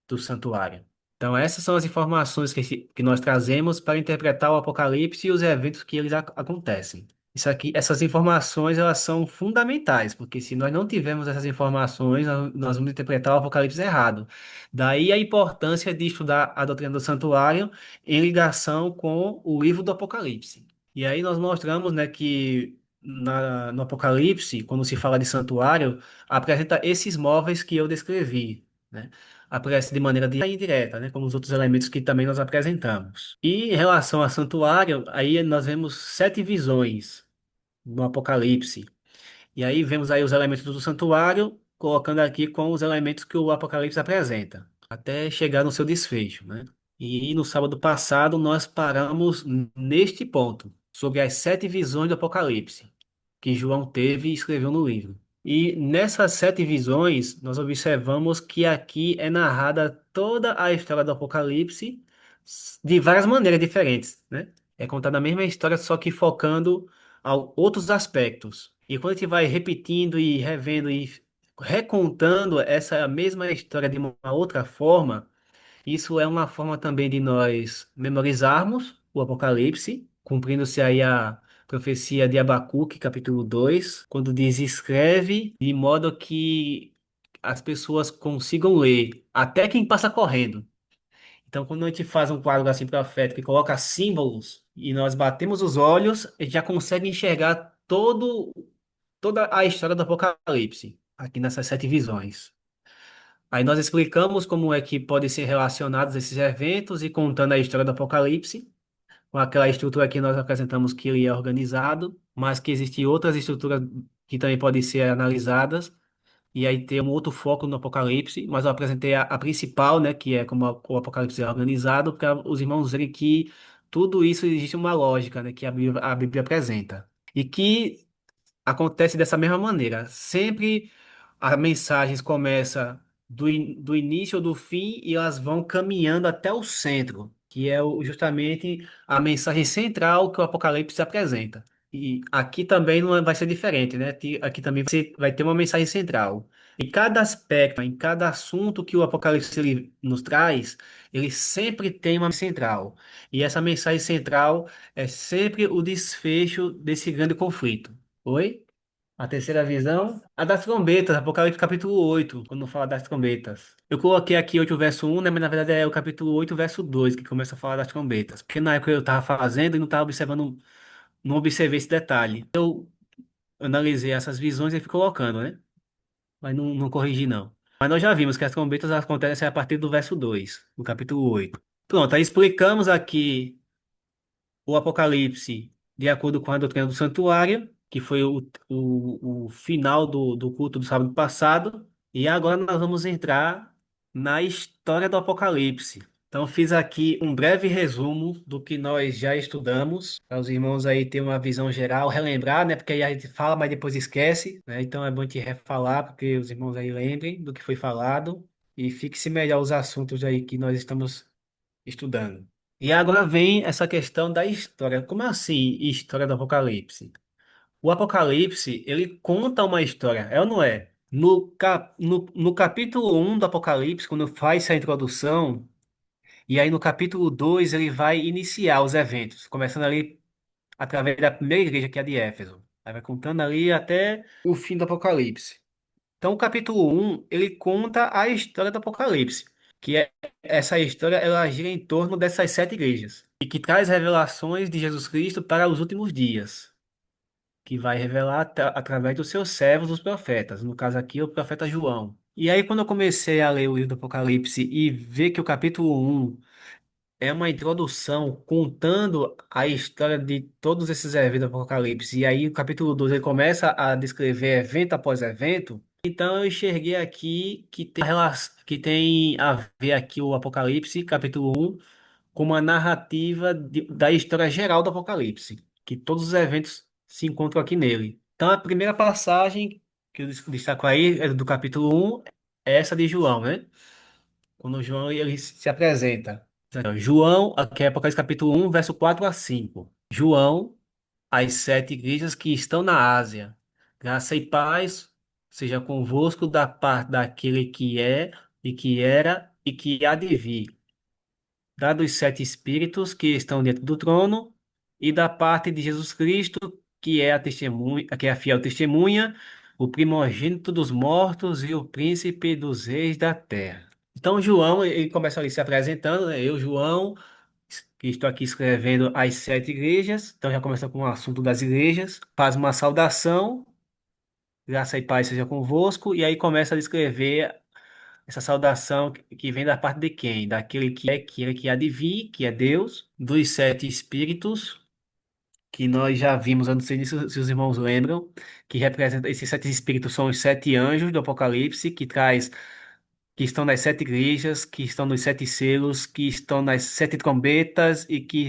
do santuário. Então, essas são as informações que nós trazemos para interpretar o Apocalipse e os eventos que eles acontecem. Isso aqui, essas informações, elas são fundamentais, porque se nós não tivermos essas informações, nós vamos interpretar o Apocalipse errado. Daí a importância de estudar a doutrina do santuário em ligação com o livro do Apocalipse. E aí nós mostramos, né, que no Apocalipse, quando se fala de santuário, apresenta esses móveis que eu descrevi, né? Aparece de maneira direta e indireta, né? Como os outros elementos que também nós apresentamos. E em relação a santuário, aí nós vemos 7 visões no Apocalipse. E aí vemos aí os elementos do santuário, colocando aqui com os elementos que o Apocalipse apresenta, até chegar no seu desfecho, né? E no sábado passado nós paramos neste ponto, sobre as 7 visões do Apocalipse, que João teve e escreveu no livro. E nessas 7 visões, nós observamos que aqui é narrada toda a história do Apocalipse de várias maneiras diferentes, né? É contada a mesma história, só que focando outros aspectos. E quando a gente vai repetindo e revendo e recontando essa mesma história de uma outra forma, isso é uma forma também de nós memorizarmos o Apocalipse, cumprindo-se aí a profecia de Abacuque, capítulo 2, quando diz: escreve de modo que as pessoas consigam ler, até quem passa correndo. Então, quando a gente faz um quadro assim profético e coloca símbolos e nós batemos os olhos, a gente já consegue enxergar toda a história do Apocalipse, aqui nessas 7 visões. Aí nós explicamos como é que podem ser relacionados esses eventos e contando a história do Apocalipse, com aquela estrutura que nós apresentamos que ele é organizado, mas que existem outras estruturas que também podem ser analisadas, e aí tem um outro foco no Apocalipse, mas eu apresentei a principal, né, que é como o Apocalipse é organizado, para os irmãos verem que tudo isso existe uma lógica, né, que a Bíblia apresenta. E que acontece dessa mesma maneira. Sempre as mensagens começam do início ou do fim e elas vão caminhando até o centro, que é justamente a mensagem central que o Apocalipse apresenta. E aqui também não vai ser diferente, né? Aqui também vai ter uma mensagem central. Em cada aspecto, em cada assunto que o Apocalipse ele nos traz, ele sempre tem uma mensagem central. E essa mensagem central é sempre o desfecho desse grande conflito. Oi? A terceira visão, a das trombetas, Apocalipse capítulo 8, quando fala das trombetas. Eu coloquei aqui 8 verso 1, né, mas na verdade é o capítulo 8 verso 2 que começa a falar das trombetas. Porque na época eu estava fazendo e não estava observando, não observei esse detalhe. Eu analisei essas visões e fui colocando, né? Mas não corrigi não. Mas nós já vimos que as trombetas acontecem a partir do verso 2, do capítulo 8. Pronto, aí explicamos aqui o Apocalipse de acordo com a doutrina do santuário, que foi o final do culto do sábado passado. E agora nós vamos entrar na história do Apocalipse. Então, fiz aqui um breve resumo do que nós já estudamos, para os irmãos aí terem uma visão geral, relembrar, né? Porque aí a gente fala, mas depois esquece, né? Então é bom te refalar, porque os irmãos aí lembrem do que foi falado e fixe melhor os assuntos aí que nós estamos estudando. E agora vem essa questão da história. Como assim, história do Apocalipse? O Apocalipse, ele conta uma história, é ou não é? No capítulo 1 do Apocalipse, quando faz essa introdução, e aí no capítulo 2 ele vai iniciar os eventos, começando ali através da primeira igreja, que é a de Éfeso. Aí vai contando ali até o fim do Apocalipse. Então, o capítulo 1 ele conta a história do Apocalipse, que é essa história, ela gira em torno dessas 7 igrejas, e que traz revelações de Jesus Cristo para os últimos dias, que vai revelar através dos seus servos, os profetas, no caso aqui, o profeta João. E aí, quando eu comecei a ler o livro do Apocalipse e ver que o capítulo 1 é uma introdução contando a história de todos esses eventos do Apocalipse, e aí o capítulo 2 ele começa a descrever evento após evento. Então eu enxerguei aqui que tem a ver aqui o Apocalipse, capítulo 1, com uma narrativa da história geral do Apocalipse, que todos os eventos se encontram aqui nele. Então a primeira passagem que eu destaco aí é do capítulo 1, é essa de João, né? Quando João ele se apresenta. Então, João, aqui é Apocalipse capítulo 1, verso 4 a 5. João, as 7 igrejas que estão na Ásia. Graça e paz seja convosco da parte daquele que é, e que era, e que há de vir, da dos 7 espíritos que estão dentro do trono, e da parte de Jesus Cristo, que é a testemunha, que é a fiel testemunha, o primogênito dos mortos e o príncipe dos reis da terra. Então, João, ele começa ali se apresentando, né? Eu, João, que estou aqui escrevendo as sete igrejas. Então já começa com o assunto das igrejas. Faz uma saudação, graça e paz seja convosco, e aí começa a descrever essa saudação que vem da parte de quem? Daquele que há de vir, que é Deus, dos sete espíritos, que nós já vimos, eu não sei se os irmãos lembram, que representa, esses sete espíritos são os sete anjos do Apocalipse, que estão nas sete igrejas, que estão nos sete selos, que estão nas sete trombetas e que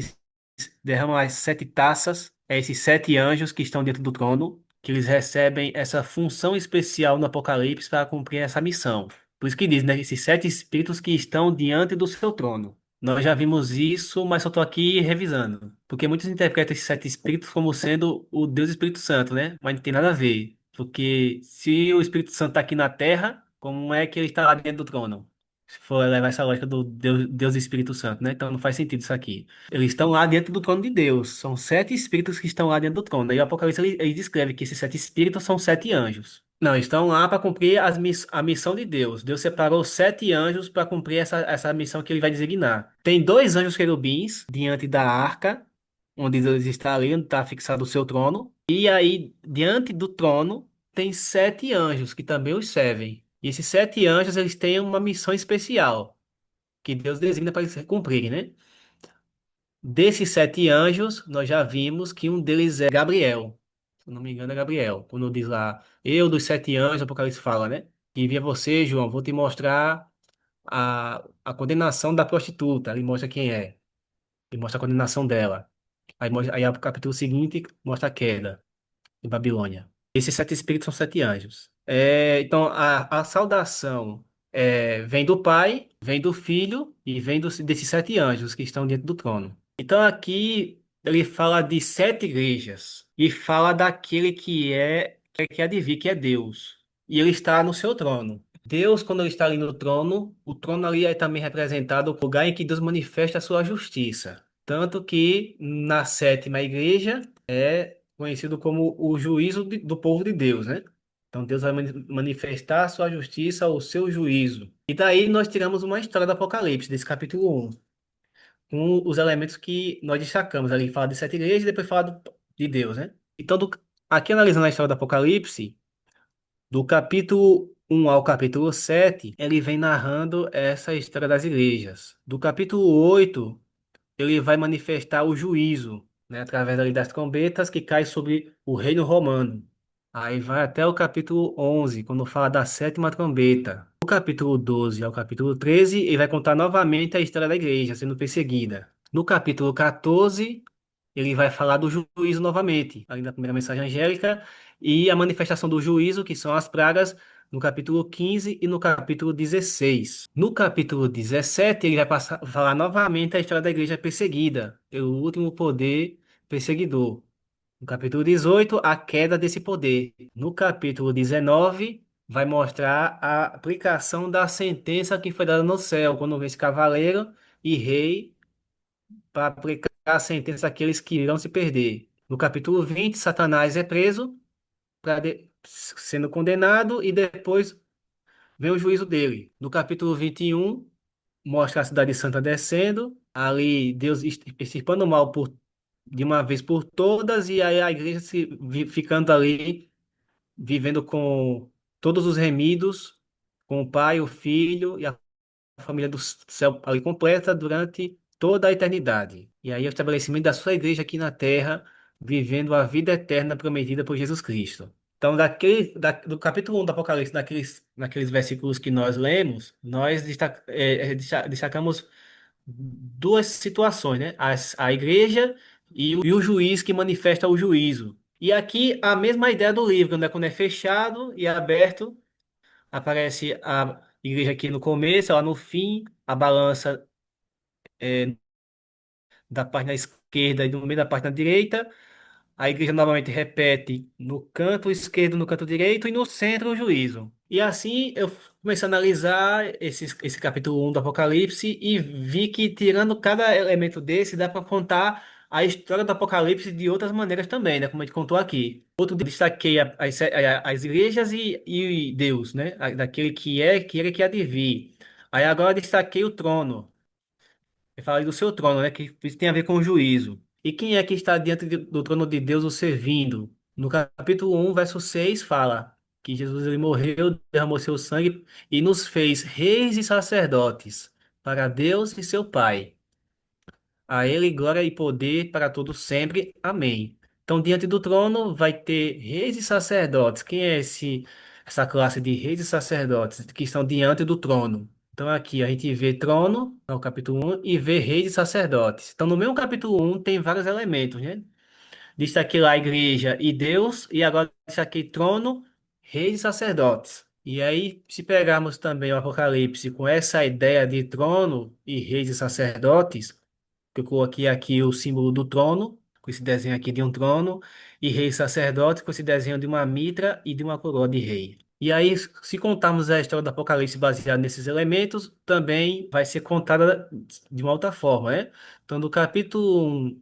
derramam as sete taças. É esses sete anjos que estão dentro do trono, que eles recebem essa função especial no Apocalipse para cumprir essa missão. Por isso que diz, né? Esses sete espíritos que estão diante do seu trono. Nós já vimos isso, mas só estou aqui revisando. Porque muitos interpretam esses sete espíritos como sendo o Deus Espírito Santo, né? Mas não tem nada a ver. Porque se o Espírito Santo está aqui na Terra, como é que ele está lá dentro do trono? Se for levar essa lógica do Deus e Espírito Santo, né? Então não faz sentido isso aqui. Eles estão lá dentro do trono de Deus. São sete espíritos que estão lá dentro do trono. E o Apocalipse ele descreve que esses sete espíritos são sete anjos. Não, estão lá para cumprir a missão de Deus. Deus separou sete anjos para cumprir essa missão que ele vai designar. Tem dois anjos querubins diante da arca, onde Deus está ali, onde está fixado o seu trono. E aí, diante do trono, tem sete anjos que também os servem. E esses sete anjos, eles têm uma missão especial, que Deus designa para eles cumprirem, né? Desses sete anjos, nós já vimos que um deles é Gabriel. Se eu não me engano, é Gabriel. Quando diz lá, eu dos sete anjos, o Apocalipse fala, né? Que envia você, João, vou te mostrar a condenação da prostituta. Ele mostra quem é. Ele mostra a condenação dela. Aí o capítulo seguinte mostra a queda de Babilônia. Esses sete espíritos são sete anjos. Então, a saudação vem do Pai, vem do Filho e vem desses sete anjos que estão dentro do trono. Então, aqui ele fala de sete igrejas e fala daquele que há de vir, que é Deus. E ele está no seu trono. Deus, quando ele está ali no trono, o trono ali é também representado o lugar em que Deus manifesta a sua justiça. Tanto que na sétima igreja é conhecido como o juízo do povo de Deus, né? Então Deus vai manifestar a sua justiça, o seu juízo. E daí nós tiramos uma história do Apocalipse, desse capítulo 1, com os elementos que nós destacamos ali. Fala de sete igrejas e depois fala de Deus, né? Então, aqui analisando a história do Apocalipse, do capítulo 1 ao capítulo 7, ele vem narrando essa história das igrejas. Do capítulo 8 ele vai manifestar o juízo, né, através ali das trombetas que cai sobre o reino romano. Aí vai até o capítulo 11, quando fala da sétima trombeta. Do capítulo 12 ao capítulo 13, ele vai contar novamente a história da igreja sendo perseguida. No capítulo 14, ele vai falar do juízo novamente, ali na primeira mensagem angélica, e a manifestação do juízo, que são as pragas, no capítulo 15 e no capítulo 16. No capítulo 17, ele vai falar novamente a história da igreja perseguida, pelo último poder perseguidor. No capítulo 18, a queda desse poder. No capítulo 19, vai mostrar a aplicação da sentença que foi dada no céu, quando vem esse cavaleiro e rei para aplicar a sentença àqueles que irão se perder. No capítulo 20, Satanás é preso, sendo condenado, e depois vem o juízo dele. No capítulo 21, mostra a cidade santa descendo, ali Deus extirpando o mal de uma vez por todas, e aí a igreja ficando ali, vivendo com todos os remidos, com o Pai, o Filho e a família do céu ali completa durante toda a eternidade. E aí é o estabelecimento da sua igreja aqui na terra, vivendo a vida eterna prometida por Jesus Cristo. Então, do capítulo 1 do Apocalipse, naqueles versículos que nós lemos, nós destacamos duas situações, né? A igreja e o juiz que manifesta o juízo. E aqui a mesma ideia do livro, né? Quando é fechado e aberto, aparece a igreja aqui no começo, lá no fim, a balança da página esquerda e no meio da página direita. A igreja normalmente repete no canto esquerdo, no canto direito e no centro o juízo. E assim eu comecei a analisar esse capítulo 1 do Apocalipse e vi que tirando cada elemento desse, dá para contar a história do Apocalipse de outras maneiras também, né? Como a gente contou aqui. Outro dia eu destaquei as igrejas e Deus, né? Daquele que era e que há de vir. Aí agora eu destaquei o trono. Ele fala aí do seu trono, né? Que isso tem a ver com o juízo. E quem é que está diante do trono de Deus o servindo? No capítulo 1, verso 6 fala que Jesus ele morreu, derramou seu sangue e nos fez reis e sacerdotes para Deus e seu Pai. A ele glória e poder para todos sempre. Amém. Então, diante do trono vai ter reis e sacerdotes. Quem é essa classe de reis e sacerdotes que estão diante do trono? Então, aqui a gente vê trono, no capítulo 1, e vê reis e sacerdotes. Então, no mesmo capítulo 1 tem vários elementos, né? Diz aqui lá a igreja e Deus, e agora diz aqui trono, reis e sacerdotes. E aí, se pegarmos também o Apocalipse com essa ideia de trono e reis e sacerdotes, que eu coloquei aqui o símbolo do trono, com esse desenho aqui de um trono, e rei sacerdote, com esse desenho de uma mitra e de uma coroa de rei. E aí, se contarmos a história do Apocalipse baseada nesses elementos, também vai ser contada de uma outra forma, né? Então, do capítulo 1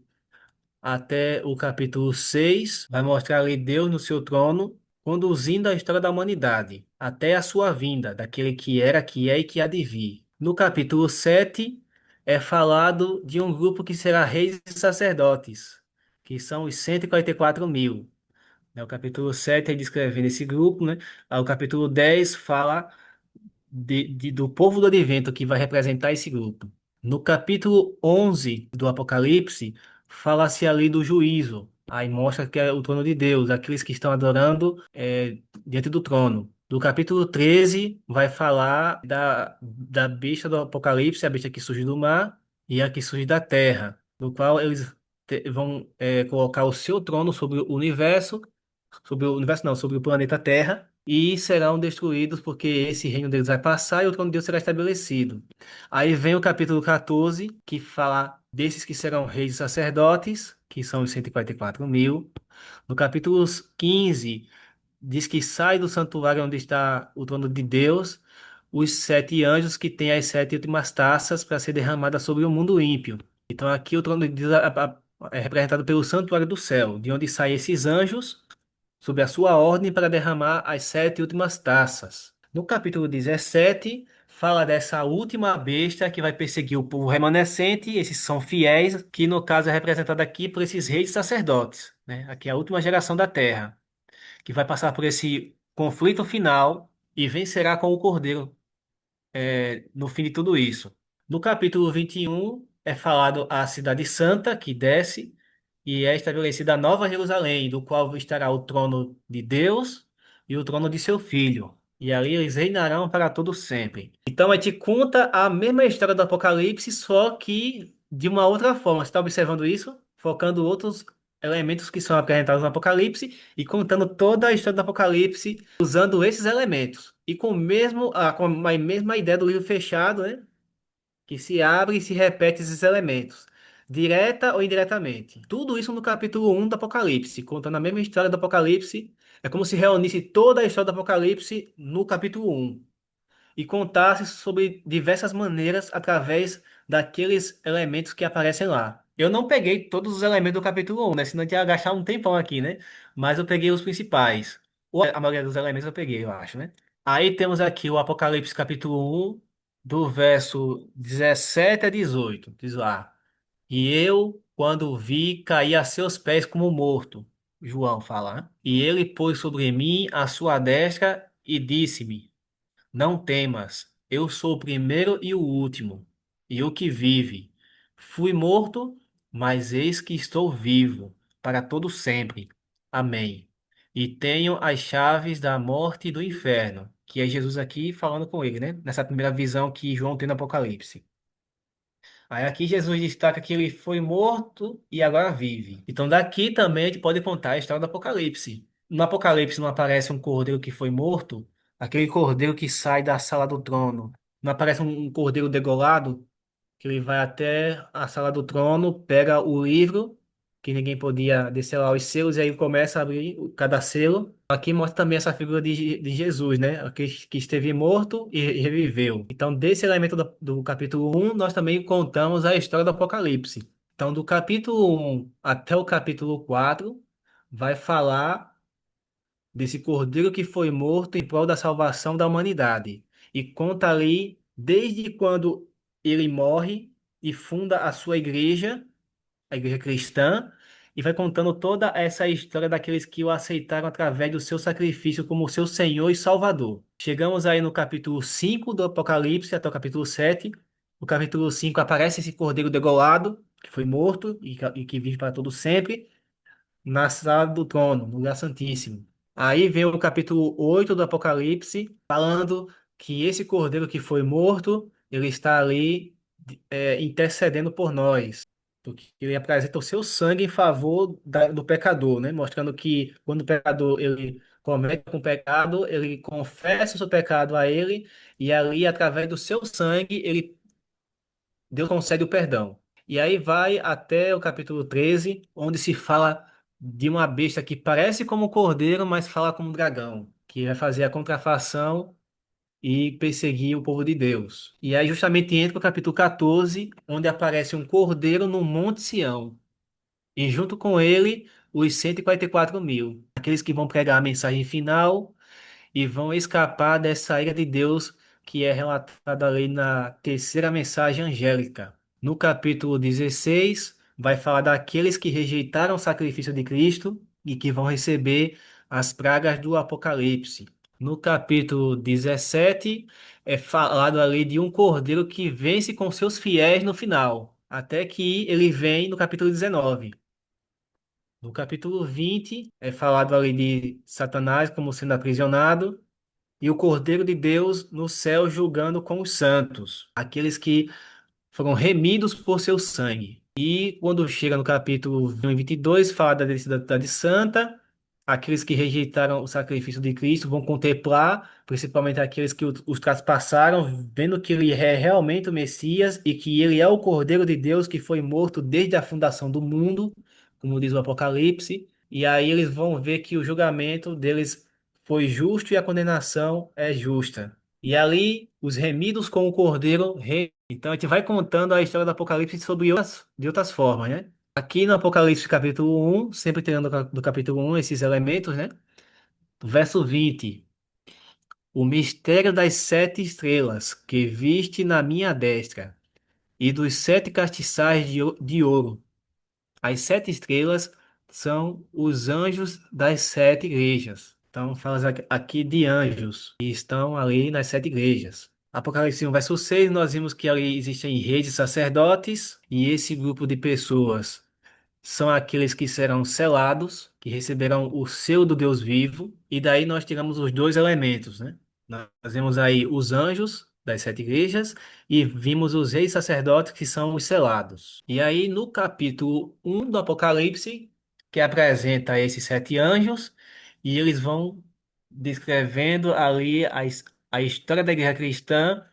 até o capítulo 6 vai mostrar ali Deus no seu trono, conduzindo a história da humanidade, até a sua vinda, daquele que era, que é e que há de vir. No capítulo 7 é falado de um grupo que será reis e sacerdotes, que são os 144 mil. O capítulo 7 é descrevendo esse grupo, né? Aí o capítulo 10 fala do povo do advento que vai representar esse grupo. No capítulo 11 do Apocalipse, fala-se ali do juízo. Aí mostra que é o trono de Deus, aqueles que estão adorando diante do trono. Do capítulo 13 vai falar da besta do Apocalipse, a besta que surge do mar e a que surge da terra, no qual eles vão colocar o seu trono sobre o universo não, sobre o planeta Terra, e serão destruídos porque esse reino deles vai passar e o trono de Deus será estabelecido. Aí vem o capítulo 14, que fala desses que serão reis e sacerdotes, que são os 144 mil. No capítulo 15, diz que sai do santuário onde está o trono de Deus os 7 anjos que têm as 7 últimas taças para ser derramadas sobre o mundo ímpio. Então aqui o trono de Deus é representado pelo santuário do céu, de onde saem esses anjos sob a sua ordem para derramar as 7 últimas taças. No capítulo 17, fala dessa última besta que vai perseguir o povo remanescente, esses são fiéis, que no caso é representado aqui por esses reis sacerdotes, né? Aqui é a última geração da terra, que vai passar por esse conflito final e vencerá com o Cordeiro no fim de tudo isso. No capítulo 21 é falado a cidade santa que desce e é estabelecida a Nova Jerusalém, do qual estará o trono de Deus e o trono de seu filho. E ali eles reinarão para todo sempre. Então a gente conta a mesma história do Apocalipse, só que de uma outra forma. Você está observando isso? Focando outros elementos que são apresentados no Apocalipse e contando toda a história do Apocalipse usando esses elementos. E com, com a mesma ideia do livro fechado, né? Que se abre e se repete esses elementos, direta ou indiretamente. Tudo isso no capítulo 1 do Apocalipse, contando a mesma história do Apocalipse. É como se reunisse toda a história do Apocalipse no capítulo 1 e contasse sobre diversas maneiras através daqueles elementos que aparecem lá. Eu não peguei todos os elementos do capítulo 1, né? Senão a gente ia gastar um tempão aqui, né? Mas eu peguei os principais. Ou a maioria dos elementos eu peguei, eu acho, né? Aí temos aqui o Apocalipse capítulo 1, do verso 17 a 18. Diz lá: E eu, quando vi, caí a seus pés como morto. João fala, né? E ele pôs sobre mim a sua destra e disse-me: Não temas, eu sou o primeiro e o último, e o que vive. Fui morto, mas eis que estou vivo, para todo sempre. Amém. E tenho as chaves da morte e do inferno, que é Jesus aqui falando com ele, né? Nessa primeira visão que João tem no Apocalipse. Aí aqui Jesus destaca que ele foi morto e agora vive. Então daqui também a gente pode contar a história do Apocalipse. No Apocalipse não aparece um cordeiro que foi morto, aquele cordeiro que sai da sala do trono. Não aparece um cordeiro degolado, que ele vai até a sala do trono, pega o livro, que ninguém podia descer lá os selos, e aí começa a abrir cada selo. Aqui mostra também essa figura de Jesus, né? Que esteve morto e reviveu. Então, desse elemento do capítulo 1, nós também contamos a história do Apocalipse. Então, do capítulo 1 até o capítulo 4, vai falar desse cordeiro que foi morto em prol da salvação da humanidade. E conta ali desde quando ele morre e funda a igreja cristã, e vai contando toda essa história daqueles que o aceitaram através do seu sacrifício como seu Senhor e Salvador. Chegamos aí no capítulo 5 do Apocalipse até o capítulo 7. No capítulo 5 aparece esse cordeiro degolado, que foi morto e que vive para todo sempre, na sala do trono, no lugar santíssimo. Aí vem o capítulo 8 do Apocalipse, falando que esse cordeiro que foi morto, ele está ali intercedendo por nós, porque ele apresenta o seu sangue em favor do pecador, né? Mostrando que quando o pecador ele comete um pecado, ele confessa o seu pecado a ele, e ali, através do seu sangue, Deus concede o perdão. E aí vai até o capítulo 13, onde se fala de uma besta que parece como um cordeiro, mas fala como um dragão, que vai fazer a contrafação e perseguir o povo de Deus. E aí justamente entra o capítulo 14, onde aparece um cordeiro no Monte Sião. E junto com ele, os 144.000, aqueles que vão pregar a mensagem final e vão escapar dessa ira de Deus que é relatada ali na terceira mensagem angélica. No capítulo 16, vai falar daqueles que rejeitaram o sacrifício de Cristo e que vão receber as pragas do Apocalipse. No capítulo 17, é falado ali de um cordeiro que vence com seus fiéis no final, até que ele vem no capítulo 19. No capítulo 20, é falado ali de Satanás como sendo aprisionado e o Cordeiro de Deus no céu julgando com os santos, aqueles que foram remidos por seu sangue. E quando chega no capítulo 22, fala da cidade santa, aqueles que rejeitaram o sacrifício de Cristo vão contemplar, principalmente aqueles que os traspassaram, vendo que ele é realmente o Messias e que ele é o Cordeiro de Deus que foi morto desde a fundação do mundo, como diz o Apocalipse. E aí eles vão ver que o julgamento deles foi justo e a condenação é justa. E ali, os remidos com o Cordeiro. Então, a gente vai contando a história do Apocalipse de outras formas, né? Aqui no Apocalipse capítulo 1, sempre tirando do capítulo 1 esses elementos, né? Verso 20. O mistério das 7 estrelas que viste na minha destra e dos 7 castiçais de ouro. As 7 estrelas são os anjos das 7 igrejas. Então, fala aqui de anjos que estão ali nas 7 igrejas. Apocalipse 1, verso 6, nós vimos que ali existem reis de sacerdotes, e esse grupo de pessoas são aqueles que serão selados, que receberão o selo do Deus vivo, e daí nós tiramos os dois elementos, né? Nós vemos aí os anjos das 7 igrejas e vimos os reis sacerdotes que são os selados. E aí no capítulo 1 do Apocalipse, que apresenta esses 7 anjos, e eles vão descrevendo ali a história da igreja cristã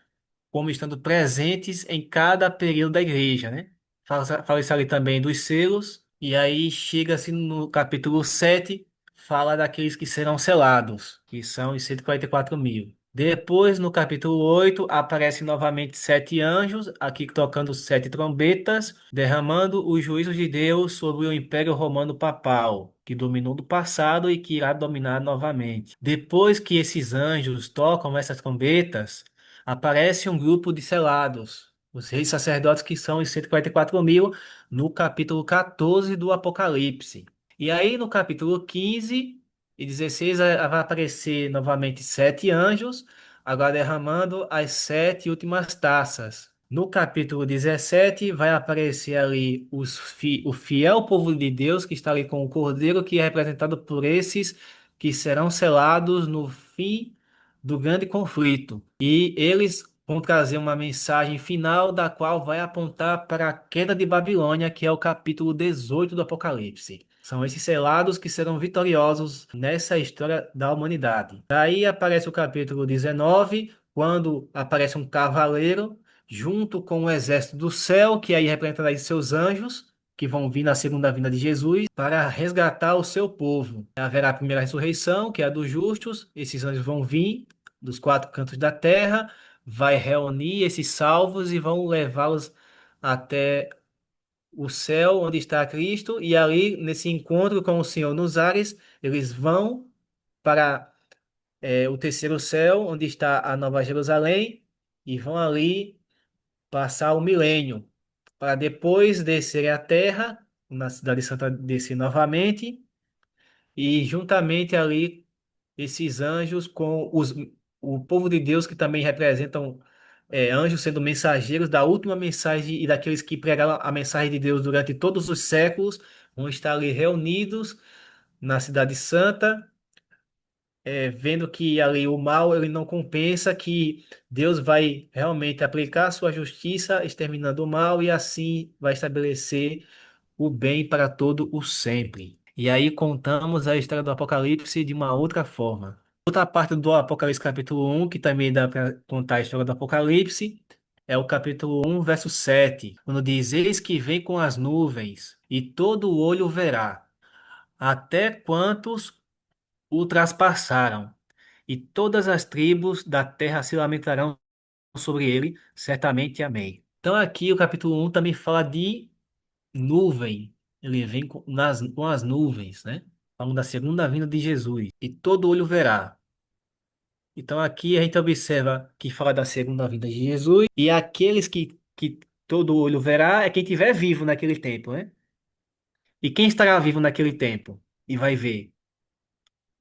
como estando presentes em cada período da igreja, né? Fala isso ali também dos selos, e aí chega-se no capítulo 7, fala daqueles que serão selados, que são os 144.000. Depois, no capítulo 8, aparecem novamente 7 anjos, aqui tocando 7 trombetas, derramando os juízos de Deus sobre o Império Romano Papal, que dominou no passado e que irá dominar novamente. Depois que esses anjos tocam essas trombetas, aparece um grupo de selados, os reis sacerdotes que são os 144.000, no capítulo 14 do Apocalipse. E aí no capítulo 15 e 16 vai aparecer novamente 7 anjos, agora derramando as 7 últimas taças. No capítulo 17 vai aparecer ali o fiel povo de Deus que está ali com o Cordeiro, que é representado por esses que serão selados no fim do grande conflito. E eles vão trazer uma mensagem final, da qual vai apontar para a queda de Babilônia, que é o capítulo 18 do Apocalipse. São esses selados que serão vitoriosos nessa história da humanidade. Daí aparece o capítulo 19, quando aparece um cavaleiro junto com o exército do céu, que aí representa aí seus anjos, que vão vir na segunda vinda de Jesus para resgatar o seu povo. Haverá a primeira ressurreição, que é a dos justos. Esses anjos vão vir dos 4 cantos da terra, vai reunir esses salvos e vão levá-los até o céu onde está Cristo, e ali, nesse encontro com o Senhor nos ares, eles vão para o terceiro céu, onde está a Nova Jerusalém, e vão ali passar o milênio. para depois descer à terra, na cidade santa descer novamente, e juntamente ali esses anjos com o povo de Deus que também representam anjos sendo mensageiros da última mensagem e daqueles que pregaram a mensagem de Deus durante todos os séculos, vão estar ali reunidos na cidade santa, vendo que ali o mal ele não compensa, que Deus vai realmente aplicar a sua justiça, exterminando o mal, e assim vai estabelecer o bem para todo o sempre. E aí contamos a história do Apocalipse de uma outra forma. Outra parte do Apocalipse capítulo 1, que também dá para contar a história do Apocalipse, é o capítulo 1, verso 7, quando diz: Eis que vem com as nuvens, e todo olho verá, até quantos o traspassaram, e todas as tribos da terra se lamentarão sobre ele, certamente. Amém. Então aqui o capítulo 1 também fala de nuvem. Ele vem com as nuvens, né? Falando da segunda vinda de Jesus. E todo olho verá. Então aqui a gente observa que fala da segunda vinda de Jesus. E aqueles que todo olho verá é quem estiver vivo naquele tempo, né? E quem estará vivo naquele tempo e vai ver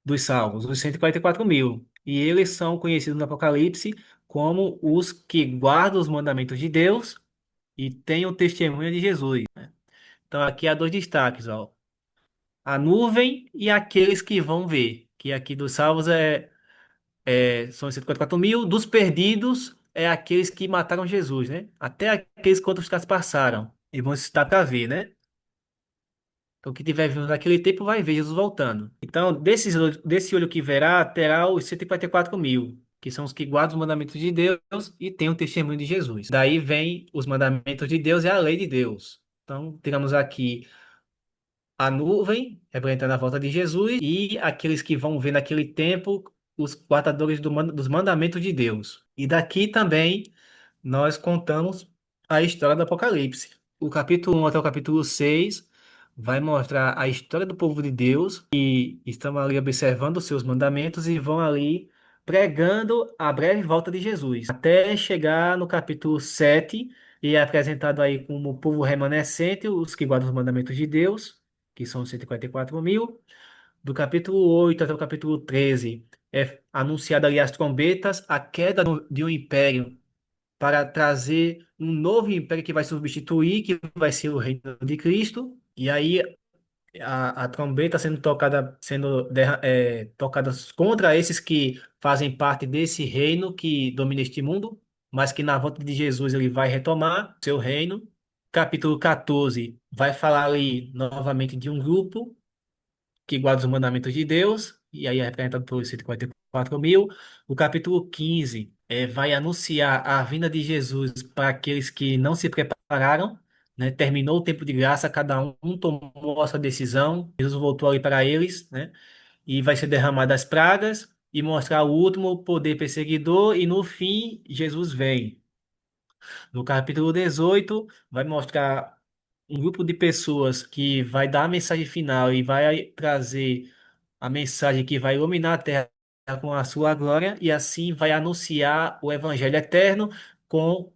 dos salvos? Os 144.000. E eles são conhecidos no Apocalipse como os que guardam os mandamentos de Deus e têm o testemunho de Jesus. Então aqui há dois destaques, ó. A nuvem e aqueles que vão ver. Que aqui dos salvos são os 144.000, dos perdidos é aqueles que mataram Jesus, né? Até aqueles que outros caras passaram. E vão estar para ver, né? Então, quem tiver vindo naquele tempo vai ver Jesus voltando. Então, desse olho que verá, terá os 144.000, que são os que guardam os mandamentos de Deus e têm o testemunho de Jesus. Daí vem os mandamentos de Deus e a lei de Deus. Então, temos aqui a nuvem, representando a volta de Jesus, e aqueles que vão ver naquele tempo os guardadores dos mandamentos de Deus. E daqui também nós contamos a história do Apocalipse. O capítulo 1 até o capítulo 6 vai mostrar a história do povo de Deus e estão ali observando os seus mandamentos e vão ali pregando a breve volta de Jesus, até chegar no capítulo 7 e é apresentado aí como o povo remanescente, os que guardam os mandamentos de Deus, que são 144.000. Do capítulo 8 até o capítulo 13 é anunciada ali as trombetas, a queda de um império para trazer um novo império que vai substituir, que vai ser o reino de Cristo. E aí a trombeta sendo tocada, tocada contra esses que fazem parte desse reino que domina este mundo, mas que na volta de Jesus ele vai retomar seu reino. Capítulo 14 vai falar ali novamente de um grupo que guarda os mandamentos de Deus, e aí é representado por 144.000. O capítulo 15 vai anunciar a vinda de Jesus para aqueles que não se prepararam, né? Terminou o tempo de graça, cada um tomou a sua decisão, Jesus voltou ali para eles, né? E vai ser derramado as pragas e mostrar o último poder perseguidor, e no fim, Jesus vem. No capítulo 18, vai mostrar um grupo de pessoas que vai dar a mensagem final e vai trazer a mensagem que vai iluminar a terra com a sua glória, e assim vai anunciar o evangelho eterno com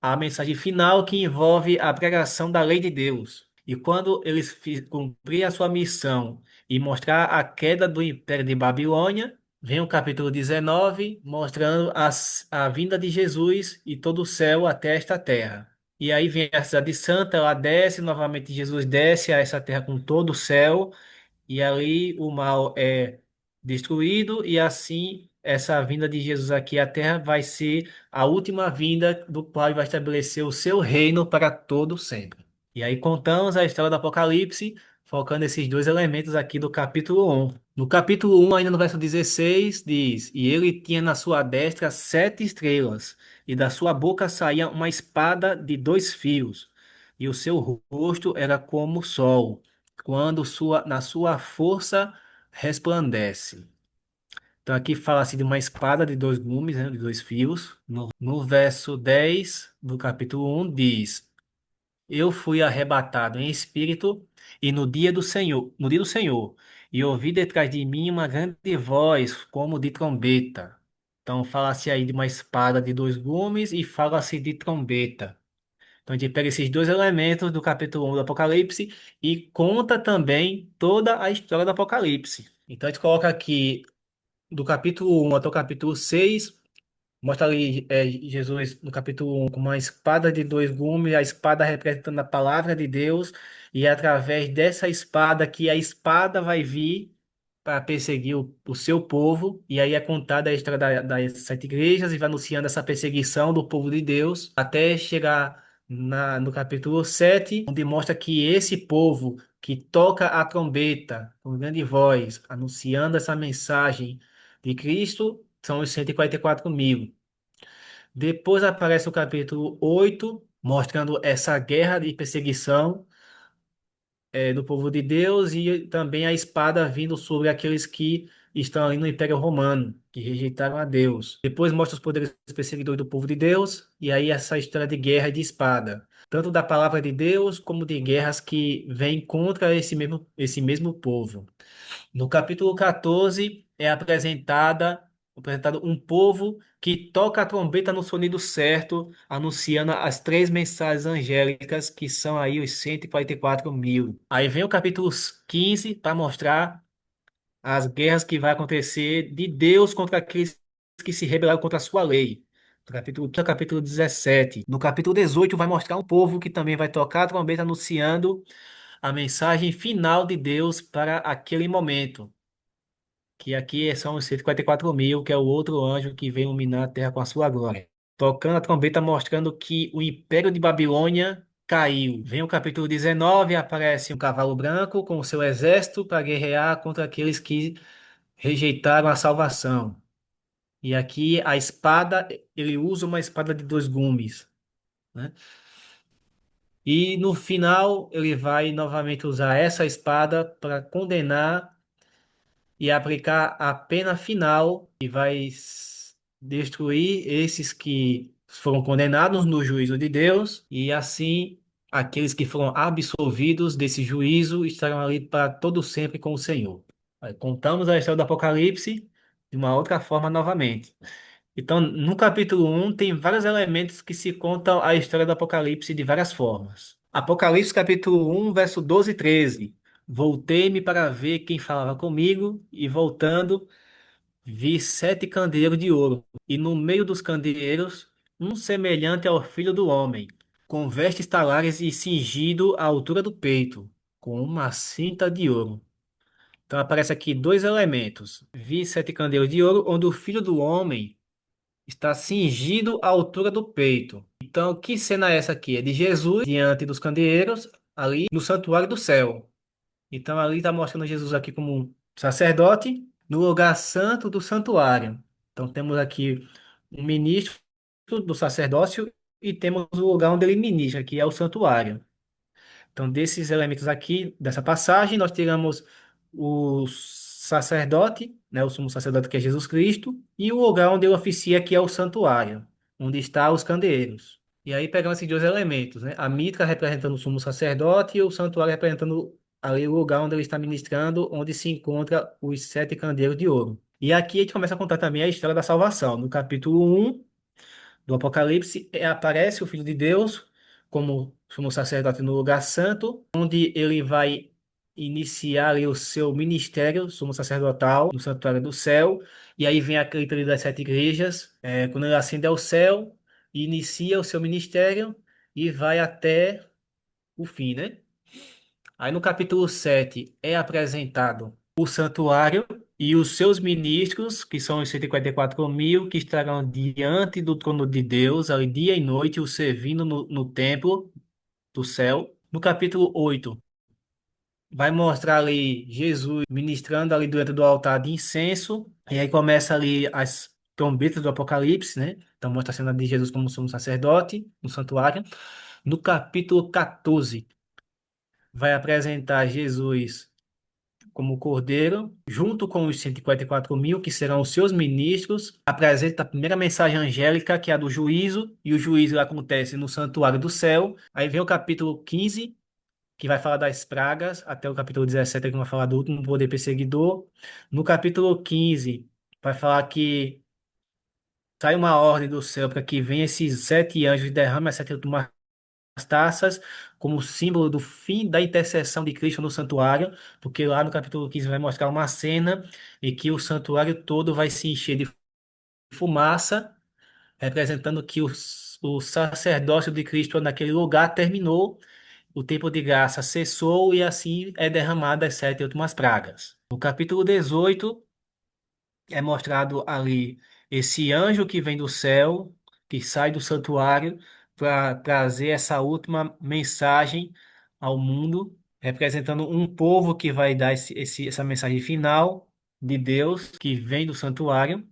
a mensagem final que envolve a pregação da lei de Deus. E quando eles cumprirem a sua missão e mostrar a queda do Império de Babilônia, vem o capítulo 19 mostrando a vinda de Jesus e todo o céu até esta terra. E aí vem a cidade santa, ela desce, novamente Jesus desce a essa terra com todo o céu, e ali o mal é destruído, e assim essa vinda de Jesus aqui à Terra vai ser a última vinda do qual ele vai estabelecer o seu reino para todo sempre. E aí contamos a história do Apocalipse, focando esses dois elementos aqui do capítulo 1. No capítulo 1, ainda no verso 16, diz: E ele tinha na sua destra 7 estrelas, e da sua boca saía uma espada de 2 fios, e o seu rosto era como o sol quando na sua força resplandece. Então aqui fala-se de uma espada de 2 gumes, né, de 2 fios. No verso 10 do capítulo 1 diz: Eu fui arrebatado em espírito e no dia do Senhor, e ouvi detrás de mim uma grande voz como de trombeta. Então fala-se aí de uma espada de 2 gumes e fala-se de trombeta. Então a gente pega esses dois elementos do capítulo 1 do Apocalipse e conta também toda a história do Apocalipse. Então a gente coloca aqui do capítulo 1 até o capítulo 6. Mostra ali Jesus no capítulo 1 com uma espada de dois gumes, a espada representando a palavra de Deus, e é através dessa espada que a espada vai vir para perseguir o seu povo, e aí é contada a história das sete igrejas e vai anunciando essa perseguição do povo de Deus, até chegar no capítulo 7 onde mostra que esse povo que toca a trombeta com grande voz, anunciando essa mensagem de Cristo, são os 144.000. Depois aparece o capítulo 8 mostrando essa guerra de perseguição do povo de Deus e também a espada vindo sobre aqueles que estão ali no Império Romano, que rejeitaram a Deus. Depois mostra os poderes perseguidores do povo de Deus, e aí essa história de guerra e de espada, tanto da palavra de Deus como de guerras que vêm contra esse mesmo povo. No capítulo 14 é apresentado um povo que toca a trombeta no sonido certo, anunciando as três mensagens angélicas, que são aí os 144.000. Aí vem o capítulo 15 para mostrar as guerras que vai acontecer de Deus contra aqueles que se rebelaram contra a sua lei. Do capítulo 15 ao capítulo 17. No capítulo 18 vai mostrar um povo que também vai tocar a trombeta anunciando a mensagem final de Deus para aquele momento, que aqui são os 144.000, que é o outro anjo que veio iluminar a terra com a sua glória. Tocando a trombeta, mostrando que o Império de Babilônia caiu. Vem o capítulo 19, aparece um cavalo branco com o seu exército para guerrear contra aqueles que rejeitaram a salvação. E aqui a espada, ele usa uma espada de dois gumes, né? E no final, ele vai novamente usar essa espada para condenar e aplicar a pena final e vai destruir esses que foram condenados no juízo de Deus e assim aqueles que foram absolvidos desse juízo estarão ali para todo sempre com o Senhor. Aí contamos a história do Apocalipse de uma outra forma novamente. Então, no capítulo 1 tem vários elementos que se contam a história do Apocalipse de várias formas. Apocalipse capítulo 1, verso 12 e 13. Voltei-me para ver quem falava comigo, e voltando, vi sete candeeiros de ouro, e no meio dos candeeiros, um semelhante ao filho do homem, com vestes talares e cingido à altura do peito, com uma cinta de ouro. Então aparece aqui dois elementos. Vi sete candeeiros de ouro, onde o filho do homem está cingido à altura do peito. Então, que cena é essa aqui? É de Jesus diante dos candeeiros, ali no santuário do céu. Então, ali está mostrando Jesus aqui como um sacerdote no lugar santo do santuário. Então, temos aqui um ministro do sacerdócio e temos o lugar onde ele ministra, que é o santuário. Então, desses elementos aqui, dessa passagem, nós tiramos o sacerdote, né, o sumo sacerdote que é Jesus Cristo, e o lugar onde ele oficia, que é o santuário, onde estão os candeeiros. E aí pegamos esses dois elementos, né? A mitra representando o sumo sacerdote e o santuário representando ali o lugar onde ele está ministrando, onde se encontra os sete candeeiros de ouro. E aqui a gente começa a contar também a história da salvação. No capítulo 1 do Apocalipse, aparece o Filho de Deus como sumo sacerdote no lugar santo, onde ele vai iniciar ali o seu ministério sumo sacerdotal no santuário do céu. E aí vem aquele período das sete igrejas, quando ele ascende ao céu, inicia o seu ministério e vai até o fim, né? Aí no capítulo 7 é apresentado o santuário e os seus ministros, que são os 144.000, que estarão diante do trono de Deus, ali dia e noite, o servindo no templo do céu. No capítulo 8 vai mostrar ali Jesus ministrando ali dentro do altar de incenso, e aí começa ali as trombetas do Apocalipse, né? Então mostra a cena de Jesus como sumo sacerdote no santuário. No capítulo 14 vai apresentar Jesus como cordeiro, junto com os 144.000, que serão os seus ministros, apresenta a primeira mensagem angélica, que é a do juízo, e o juízo acontece no santuário do céu. Aí vem o capítulo 15, que vai falar das pragas, até o capítulo 17, que vai falar do último poder perseguidor. No capítulo 15, vai falar que sai uma ordem do céu para que venham esses sete anjos e derramem as sete últimas taças como símbolo do fim da intercessão de Cristo no santuário, porque lá no capítulo 15 vai mostrar uma cena em que o santuário todo vai se encher de fumaça, representando que o sacerdócio de Cristo naquele lugar terminou, o tempo de graça cessou e assim é derramada as sete últimas pragas. No capítulo 18 é mostrado ali esse anjo que vem do céu, que sai do santuário para trazer essa última mensagem ao mundo, representando um povo que vai dar essa mensagem final de Deus que vem do santuário.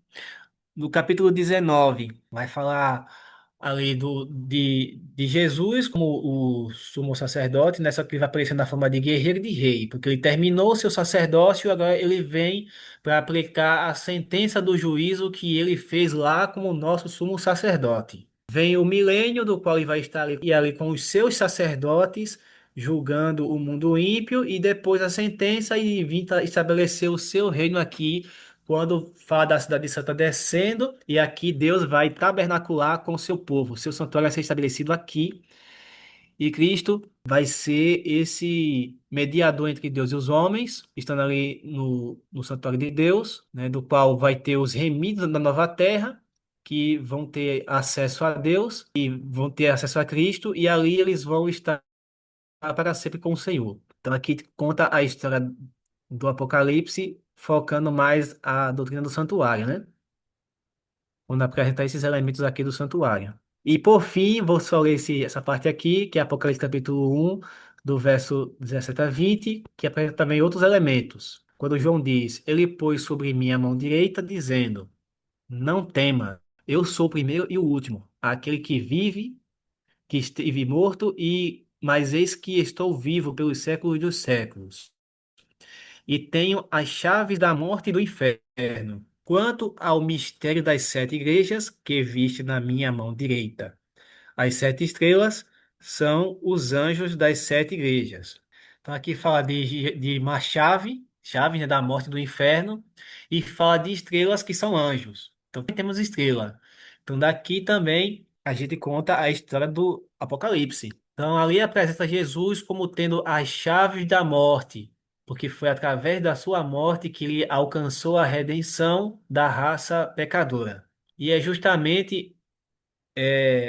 No capítulo 19, vai falar ali de Jesus como o sumo sacerdote, nessa que vai aparecer na forma de guerreiro e de rei, porque ele terminou seu sacerdócio, agora ele vem para aplicar a sentença do juízo que ele fez lá como nosso sumo sacerdote. Vem o milênio, do qual ele vai estar ali com os seus sacerdotes, julgando o mundo ímpio, e depois a sentença e vir estabelecer o seu reino aqui quando fala da cidade santa descendo, e aqui Deus vai tabernacular com o seu povo. O seu santuário vai ser estabelecido aqui, e Cristo vai ser esse mediador entre Deus e os homens, estando ali no santuário de Deus, né, do qual vai ter os remidos da nova terra, que vão ter acesso a Deus e vão ter acesso a Cristo, e ali eles vão estar para sempre com o Senhor. Então aqui conta a história do Apocalipse, focando mais a doutrina do santuário, né? Quando apresentar esses elementos aqui do santuário. E por fim, vou só ler essa parte aqui, que é Apocalipse capítulo 1, do verso 17 a 20, que apresenta também outros elementos. Quando João diz, ele pôs sobre mim a mão direita, dizendo, não tema, eu sou o primeiro e o último, aquele que vive, que esteve morto, mas eis que estou vivo pelos séculos dos séculos e tenho as chaves da morte e do inferno. Quanto ao mistério das sete igrejas que viste na minha mão direita, as sete estrelas são os anjos das sete igrejas. Então aqui fala de uma chave, chave, né, da morte e do inferno, e fala de estrelas que são anjos. Então temos estrela. Então daqui também a gente conta a história do Apocalipse. Então ali apresenta Jesus como tendo as chaves da morte, porque foi através da sua morte que ele alcançou a redenção da raça pecadora. E é justamente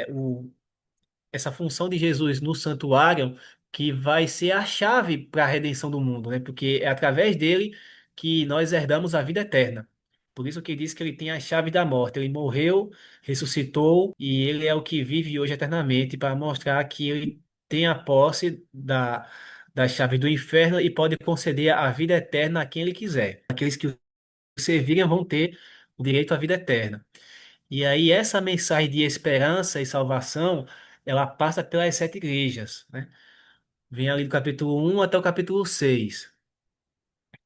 o essa função de Jesus no santuário que vai ser a chave para a redenção do mundo, né? Porque é através dele que nós herdamos a vida eterna. Por isso que diz que ele tem a chave da morte. Ele morreu, ressuscitou e ele é o que vive hoje eternamente para mostrar que ele tem a posse da chave do inferno e pode conceder a vida eterna a quem ele quiser. Aqueles que o servirem vão ter o direito à vida eterna. E aí essa mensagem de esperança e salvação, ela passa pelas sete igrejas, né? Vem ali do capítulo 1 até o capítulo 6.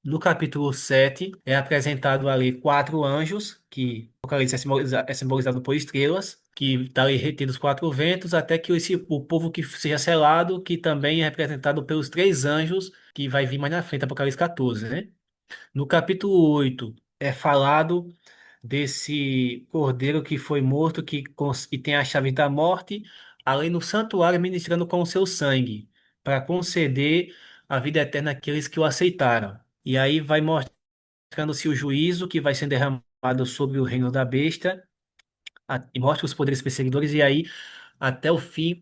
No capítulo 7 é apresentado ali quatro anjos, que o Apocalipse é simbolizado por estrelas, que está ali retido os quatro ventos, até que o povo que seja selado, que também é representado pelos três anjos, que vai vir mais na frente, Apocalipse 14, né? No capítulo 8 é falado desse cordeiro que foi morto, que tem a chave da morte, ali no santuário ministrando com o seu sangue, para conceder a vida eterna àqueles que o aceitaram. E aí vai mostrando-se o juízo que vai ser derramado sobre o reino da besta, e mostra os poderes perseguidores, e aí até o fim,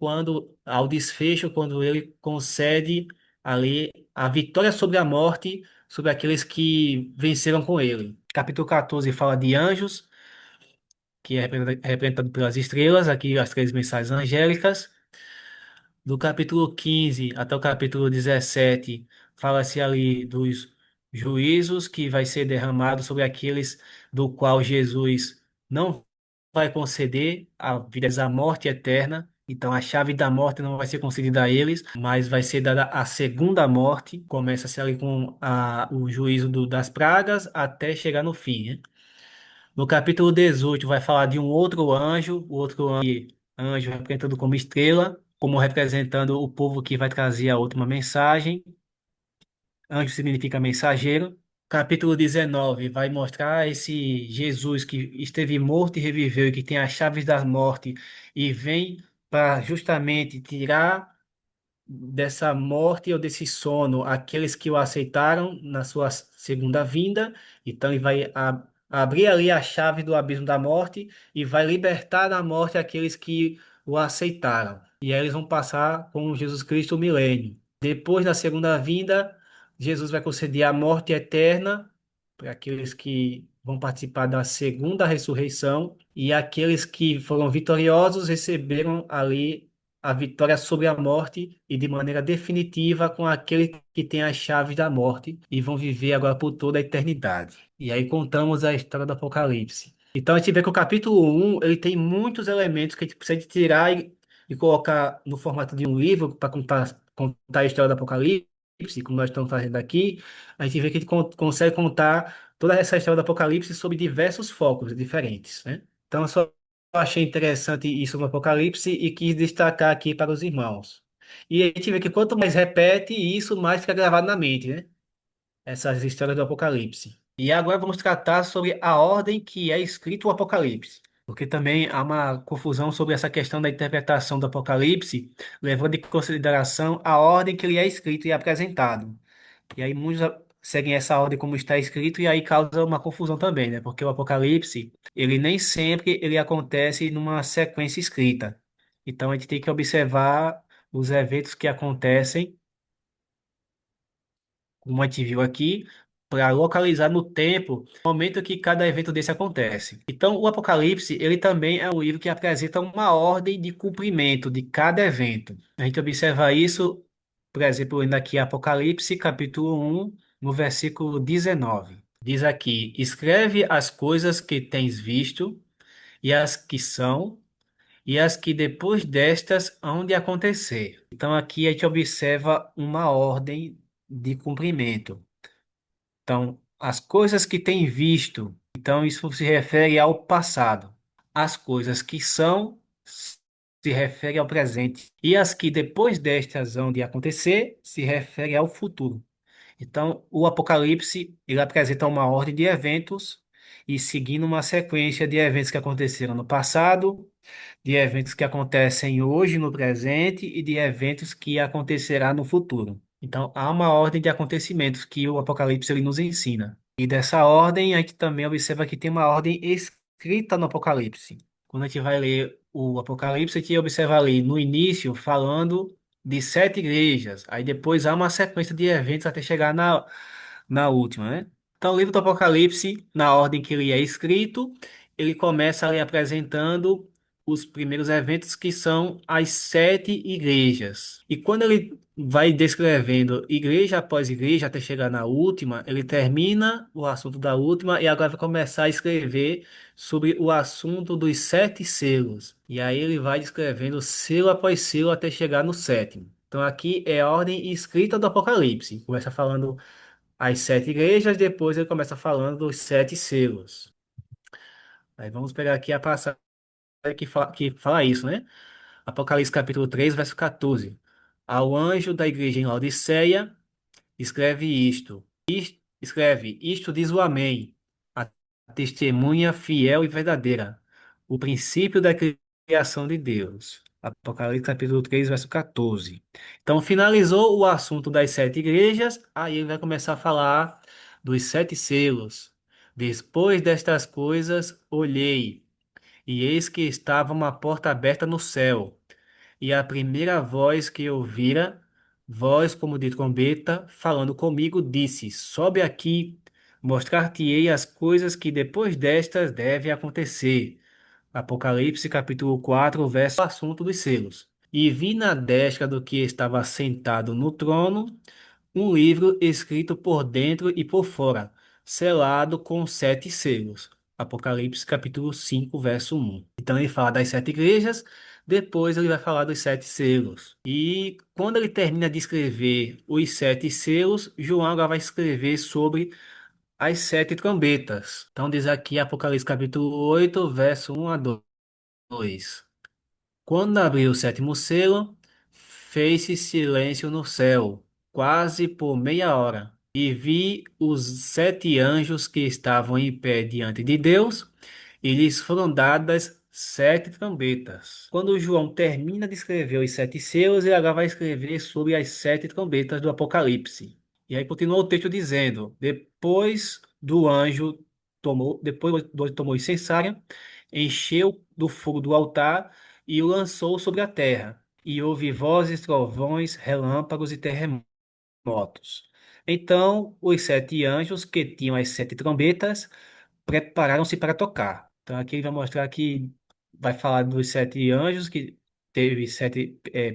ao desfecho, quando ele concede ali a vitória sobre a morte, sobre aqueles que venceram com ele. Capítulo 14 fala de anjos, que é representado pelas estrelas, aqui as três mensagens angélicas. Do capítulo 15 até o capítulo 17, fala-se ali dos juízos que vai ser derramado sobre aqueles do qual Jesus não vai conceder a vida, a morte eterna. Então a chave da morte não vai ser concedida a eles, mas vai ser dada a segunda morte. Começa-se ali com o juízo das pragas até chegar no fim, né? No capítulo 18 vai falar de um outro anjo, o outro anjo representado como estrela, como representando o povo que vai trazer a última mensagem. Anjo significa mensageiro. Capítulo 19 vai mostrar esse Jesus que esteve morto e reviveu e que tem as chaves da morte e vem para justamente tirar dessa morte ou desse sono aqueles que o aceitaram na sua segunda vinda. Então, ele vai abrir ali a chave do abismo da morte e vai libertar da morte aqueles que o aceitaram. E aí eles vão passar com Jesus Cristo o milênio. Depois da segunda vinda, Jesus vai conceder a morte eterna para aqueles que vão participar da segunda ressurreição, e aqueles que foram vitoriosos receberam ali a vitória sobre a morte e de maneira definitiva com aquele que tem as chaves da morte e vão viver agora por toda a eternidade. E aí contamos a história do Apocalipse. Então a gente vê que o capítulo um ele tem muitos elementos que a gente precisa de tirar e colocar no formato de um livro para contar a história do Apocalipse, como nós estamos fazendo aqui. A gente vê que a gente consegue contar toda essa história do Apocalipse sob diversos focos diferentes, né? Então, eu só achei interessante isso no Apocalipse e quis destacar aqui para os irmãos. E a gente vê que quanto mais repete isso, mais fica gravado na mente, né? Essas histórias do Apocalipse. E agora vamos tratar sobre a ordem que é escrito o Apocalipse. Porque também há uma confusão sobre essa questão da interpretação do Apocalipse, levando em consideração a ordem que ele é escrito e apresentado. E aí muitos seguem essa ordem como está escrito e aí causa uma confusão também, né? Porque o Apocalipse, ele nem sempre ele acontece numa sequência escrita. Então a gente tem que observar os eventos que acontecem, como a gente viu aqui, para localizar no tempo o momento que cada evento desse acontece. Então, o Apocalipse, ele também é um livro que apresenta uma ordem de cumprimento de cada evento. A gente observa isso, por exemplo, lendo aqui Apocalipse, capítulo 1, no versículo 19. Diz aqui: escreve as coisas que tens visto, e as que são, e as que depois destas hão de acontecer. Então, aqui a gente observa uma ordem de cumprimento. Então, as coisas que tem visto, então isso se refere ao passado. As coisas que são se refere ao presente. E as que depois destas hão de acontecer se refere ao futuro. Então, o Apocalipse, ele apresenta uma ordem de eventos e seguindo uma sequência de eventos que aconteceram no passado, de eventos que acontecem hoje no presente e de eventos que acontecerá no futuro. Então, há uma ordem de acontecimentos que o Apocalipse ele nos ensina. E dessa ordem, a gente também observa que tem uma ordem escrita no Apocalipse. Quando a gente vai ler o Apocalipse, a gente observa ali no início falando de sete igrejas. Aí depois há uma sequência de eventos até chegar na última, né? Então, o livro do Apocalipse, na ordem que ele é escrito, ele começa ali apresentando os primeiros eventos que são as sete igrejas. E quando ele vai descrevendo igreja após igreja até chegar na última, ele termina o assunto da última e agora vai começar a escrever sobre o assunto dos sete selos. E aí ele vai descrevendo selo após selo até chegar no sétimo. Então aqui é a ordem escrita do Apocalipse. Começa falando as sete igrejas, depois ele começa falando dos sete selos. Aí vamos pegar aqui a passagem que fala isso, né? Apocalipse capítulo 3 verso 14. Ao anjo da igreja em Laodiceia, escreve isto. Escreve, isto diz o Amém, a testemunha fiel e verdadeira, o princípio da criação de Deus. Apocalipse capítulo 3 verso 14. Então, finalizou o assunto das sete igrejas, aí ele vai começar a falar dos sete selos. Depois destas coisas, olhei, e eis que estava uma porta aberta no céu. E a primeira voz que eu ouvira, voz como de trombeta, falando comigo, disse: sobe aqui, mostrar-te-ei as coisas que depois destas devem acontecer. Apocalipse capítulo 4, verso assunto dos selos. E vi na destra do que estava sentado no trono um livro escrito por dentro e por fora, selado com sete selos. Apocalipse capítulo 5, verso 1. Então ele fala das sete igrejas, depois ele vai falar dos sete selos. E quando ele termina de escrever os sete selos, João agora vai escrever sobre as sete trombetas. Então diz aqui Apocalipse capítulo 8, verso 1 a 2. Quando abriu o sétimo selo, fez-se silêncio no céu, quase por meia hora, e vi os sete anjos que estavam em pé diante de Deus, e lhes foram dadas sete trombetas. Quando João termina de escrever os sete selos, ele agora vai escrever sobre as sete trombetas do Apocalipse. E aí continua o texto dizendo: depois do anjo tomou incensária, encheu do fogo do altar e o lançou sobre a terra. E houve vozes, trovões, relâmpagos e terremotos. Então os sete anjos que tinham as sete trombetas prepararam-se para tocar. Então aqui ele vai mostrar que vai falar dos sete anjos que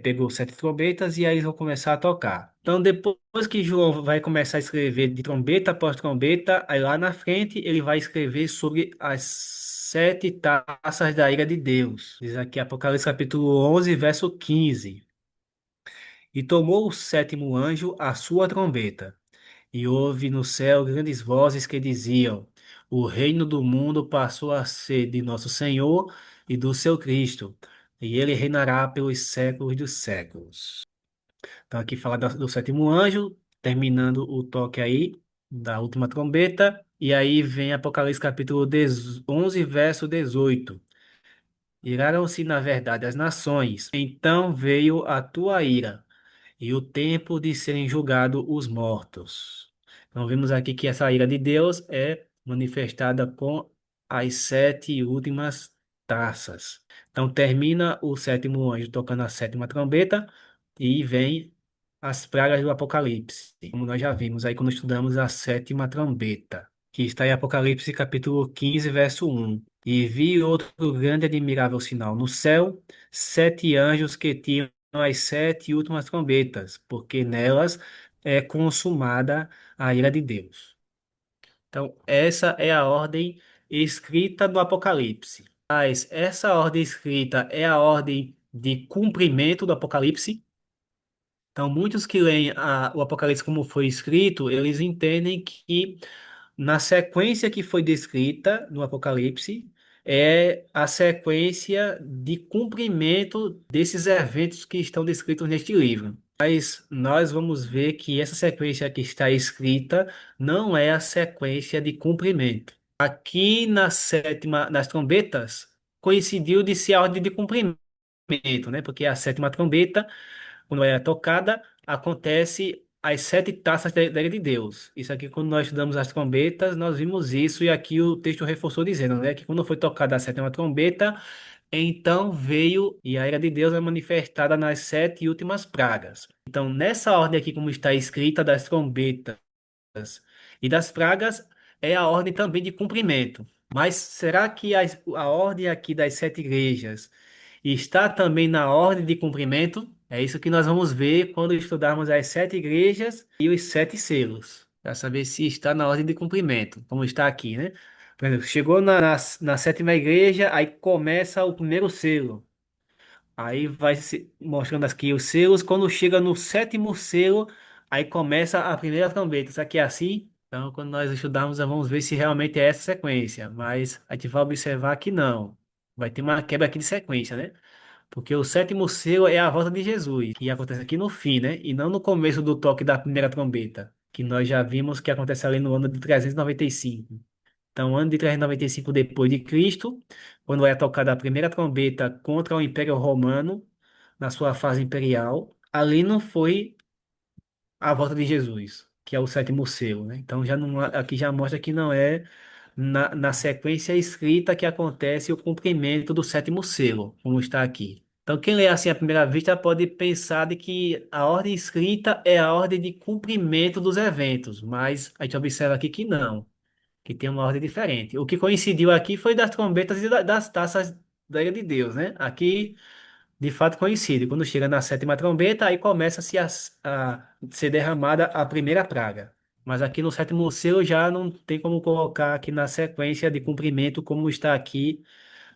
pegou sete trombetas e aí eles vão começar a tocar. Então depois que João vai começar a escrever de trombeta após trombeta, aí lá na frente ele vai escrever sobre as sete taças da ira de Deus. Diz aqui Apocalipse capítulo 11, verso 15. E tomou o sétimo anjo a sua trombeta. E houve no céu grandes vozes que diziam: O reino do mundo passou a ser de nosso Senhor e do seu Cristo, e ele reinará pelos séculos dos séculos. Então, aqui fala do sétimo anjo, terminando o toque aí da última trombeta, e aí vem Apocalipse capítulo 11, verso 18. Iraram-se, na verdade, as nações, então veio a tua ira e o tempo de serem julgados os mortos. Então, vemos aqui que essa ira de Deus é manifestada com as sete últimas taças. Então, termina o sétimo anjo tocando a sétima trombeta e vem as pragas do Apocalipse, como nós já vimos aí quando estudamos a sétima trombeta, que está em Apocalipse capítulo 15, verso 1. E vi outro grande e admirável sinal no céu, sete anjos que tinham as sete últimas trombetas, porque nelas é consumada a ira de Deus. Então, essa é a ordem escrita do Apocalipse. Mas essa ordem escrita é a ordem de cumprimento do Apocalipse. Então, muitos que leem o Apocalipse como foi escrito, eles entendem que na sequência que foi descrita no Apocalipse, é a sequência de cumprimento desses eventos que estão descritos neste livro. Mas nós vamos ver que essa sequência que está escrita não é a sequência de cumprimento. Aqui na sétima, nas trombetas, coincidiu de ser a ordem de cumprimento, né? Porque a sétima trombeta quando é tocada, acontece as sete taças da ira de Deus. Isso aqui, quando nós estudamos as trombetas, nós vimos isso, e aqui o texto reforçou dizendo, né, que quando foi tocada a sétima trombeta, então veio, e a ira de Deus é manifestada nas sete últimas pragas. Então, nessa ordem aqui, como está escrita, das trombetas e das pragas, é a ordem também de cumprimento. Mas será que a ordem aqui das sete igrejas está também na ordem de cumprimento? É isso que nós vamos ver quando estudarmos as sete igrejas e os sete selos, para saber se está na ordem de cumprimento, como está aqui, né? Por exemplo, chegou na sétima igreja, aí começa o primeiro selo. Aí vai se mostrando aqui os selos. Quando chega no sétimo selo, aí começa a primeira trombeta. Isso aqui é assim. Então, quando nós estudarmos, nós vamos ver se realmente é essa sequência. Mas a gente vai observar que não. Vai ter uma quebra aqui de sequência, né? Porque o sétimo selo é a volta de Jesus, que acontece aqui no fim, né? E não no começo do toque da primeira trombeta, que nós já vimos que acontece ali no ano de 395. Então, ano de 395 depois de Cristo, quando é tocada a primeira trombeta contra o Império Romano, na sua fase imperial, ali não foi a volta de Jesus, que é o sétimo selo, né? Então, já não, aqui já mostra que não é na sequência escrita que acontece o cumprimento do sétimo selo, como está aqui. Então, quem lê assim à primeira vista pode pensar de que a ordem escrita é a ordem de cumprimento dos eventos, mas a gente observa aqui que não, que tem uma ordem diferente. O que coincidiu aqui foi das trombetas e das taças da ira de Deus, né? Aqui, de fato, coincide. Quando chega na sétima trombeta, aí começa-se a ser derramada a primeira praga. Mas aqui no sétimo selo já não tem como colocar aqui na sequência de cumprimento como está aqui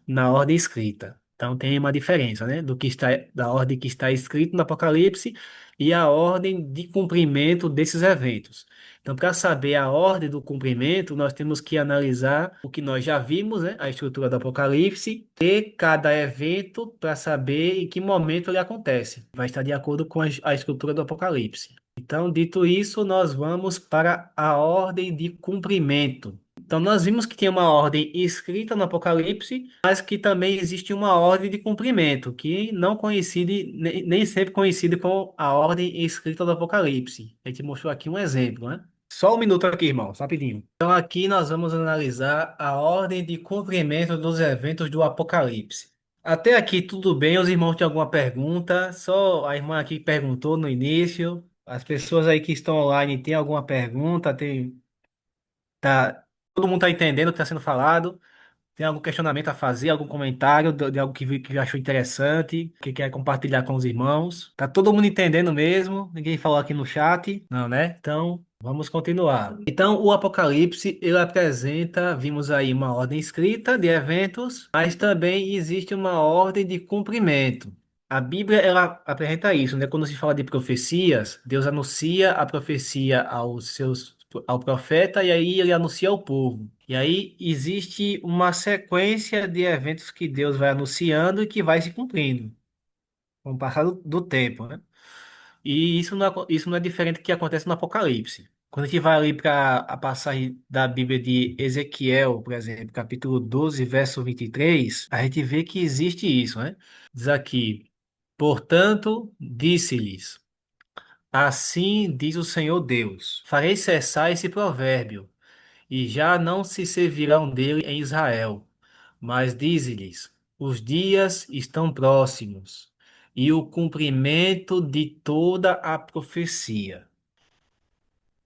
na ordem escrita. Então tem uma diferença, né, do que está da ordem que está escrito no Apocalipse e a ordem de cumprimento desses eventos. Então, para saber a ordem do cumprimento, nós temos que analisar o que nós já vimos, né, a estrutura do Apocalipse e cada evento para saber em que momento ele acontece. Vai estar de acordo com a estrutura do Apocalipse. Então, dito isso, nós vamos para a ordem de cumprimento. Então, nós vimos que tinha uma ordem escrita no Apocalipse, mas que também existe uma ordem de cumprimento, que não coincide, nem sempre coincide com a ordem escrita do Apocalipse. A gente mostrou aqui um exemplo, né? Só um minuto aqui, irmão, rapidinho. Então, aqui nós vamos analisar a ordem de cumprimento dos eventos do Apocalipse. Até aqui tudo bem, os irmãos têm alguma pergunta? Só a irmã aqui perguntou no início. As pessoas aí que estão online têm alguma pergunta? Tá, todo mundo está entendendo o que está sendo falado? Tem algum questionamento a fazer, algum comentário de algo que achou interessante, que quer compartilhar com os irmãos? Tá todo mundo entendendo mesmo? Ninguém falou aqui no chat? Não, né? Então, vamos continuar. Então, o Apocalipse, ele apresenta, vimos aí uma ordem escrita de eventos, mas também existe uma ordem de cumprimento. A Bíblia, ela apresenta isso, né? Quando se fala de profecias, Deus anuncia a profecia ao profeta e aí ele anuncia ao povo. E aí existe uma sequência de eventos que Deus vai anunciando e que vai se cumprindo com o passar do tempo, né? E isso não é diferente do que acontece no Apocalipse. Quando a gente vai ali para a passagem da Bíblia de Ezequiel, por exemplo, capítulo 12, verso 23, a gente vê que existe isso, né? Diz aqui, portanto, disse-lhes, assim diz o Senhor Deus, farei cessar esse provérbio e já não se servirão dele em Israel. Mas dize-lhes: os dias estão próximos, e o cumprimento de toda a profecia.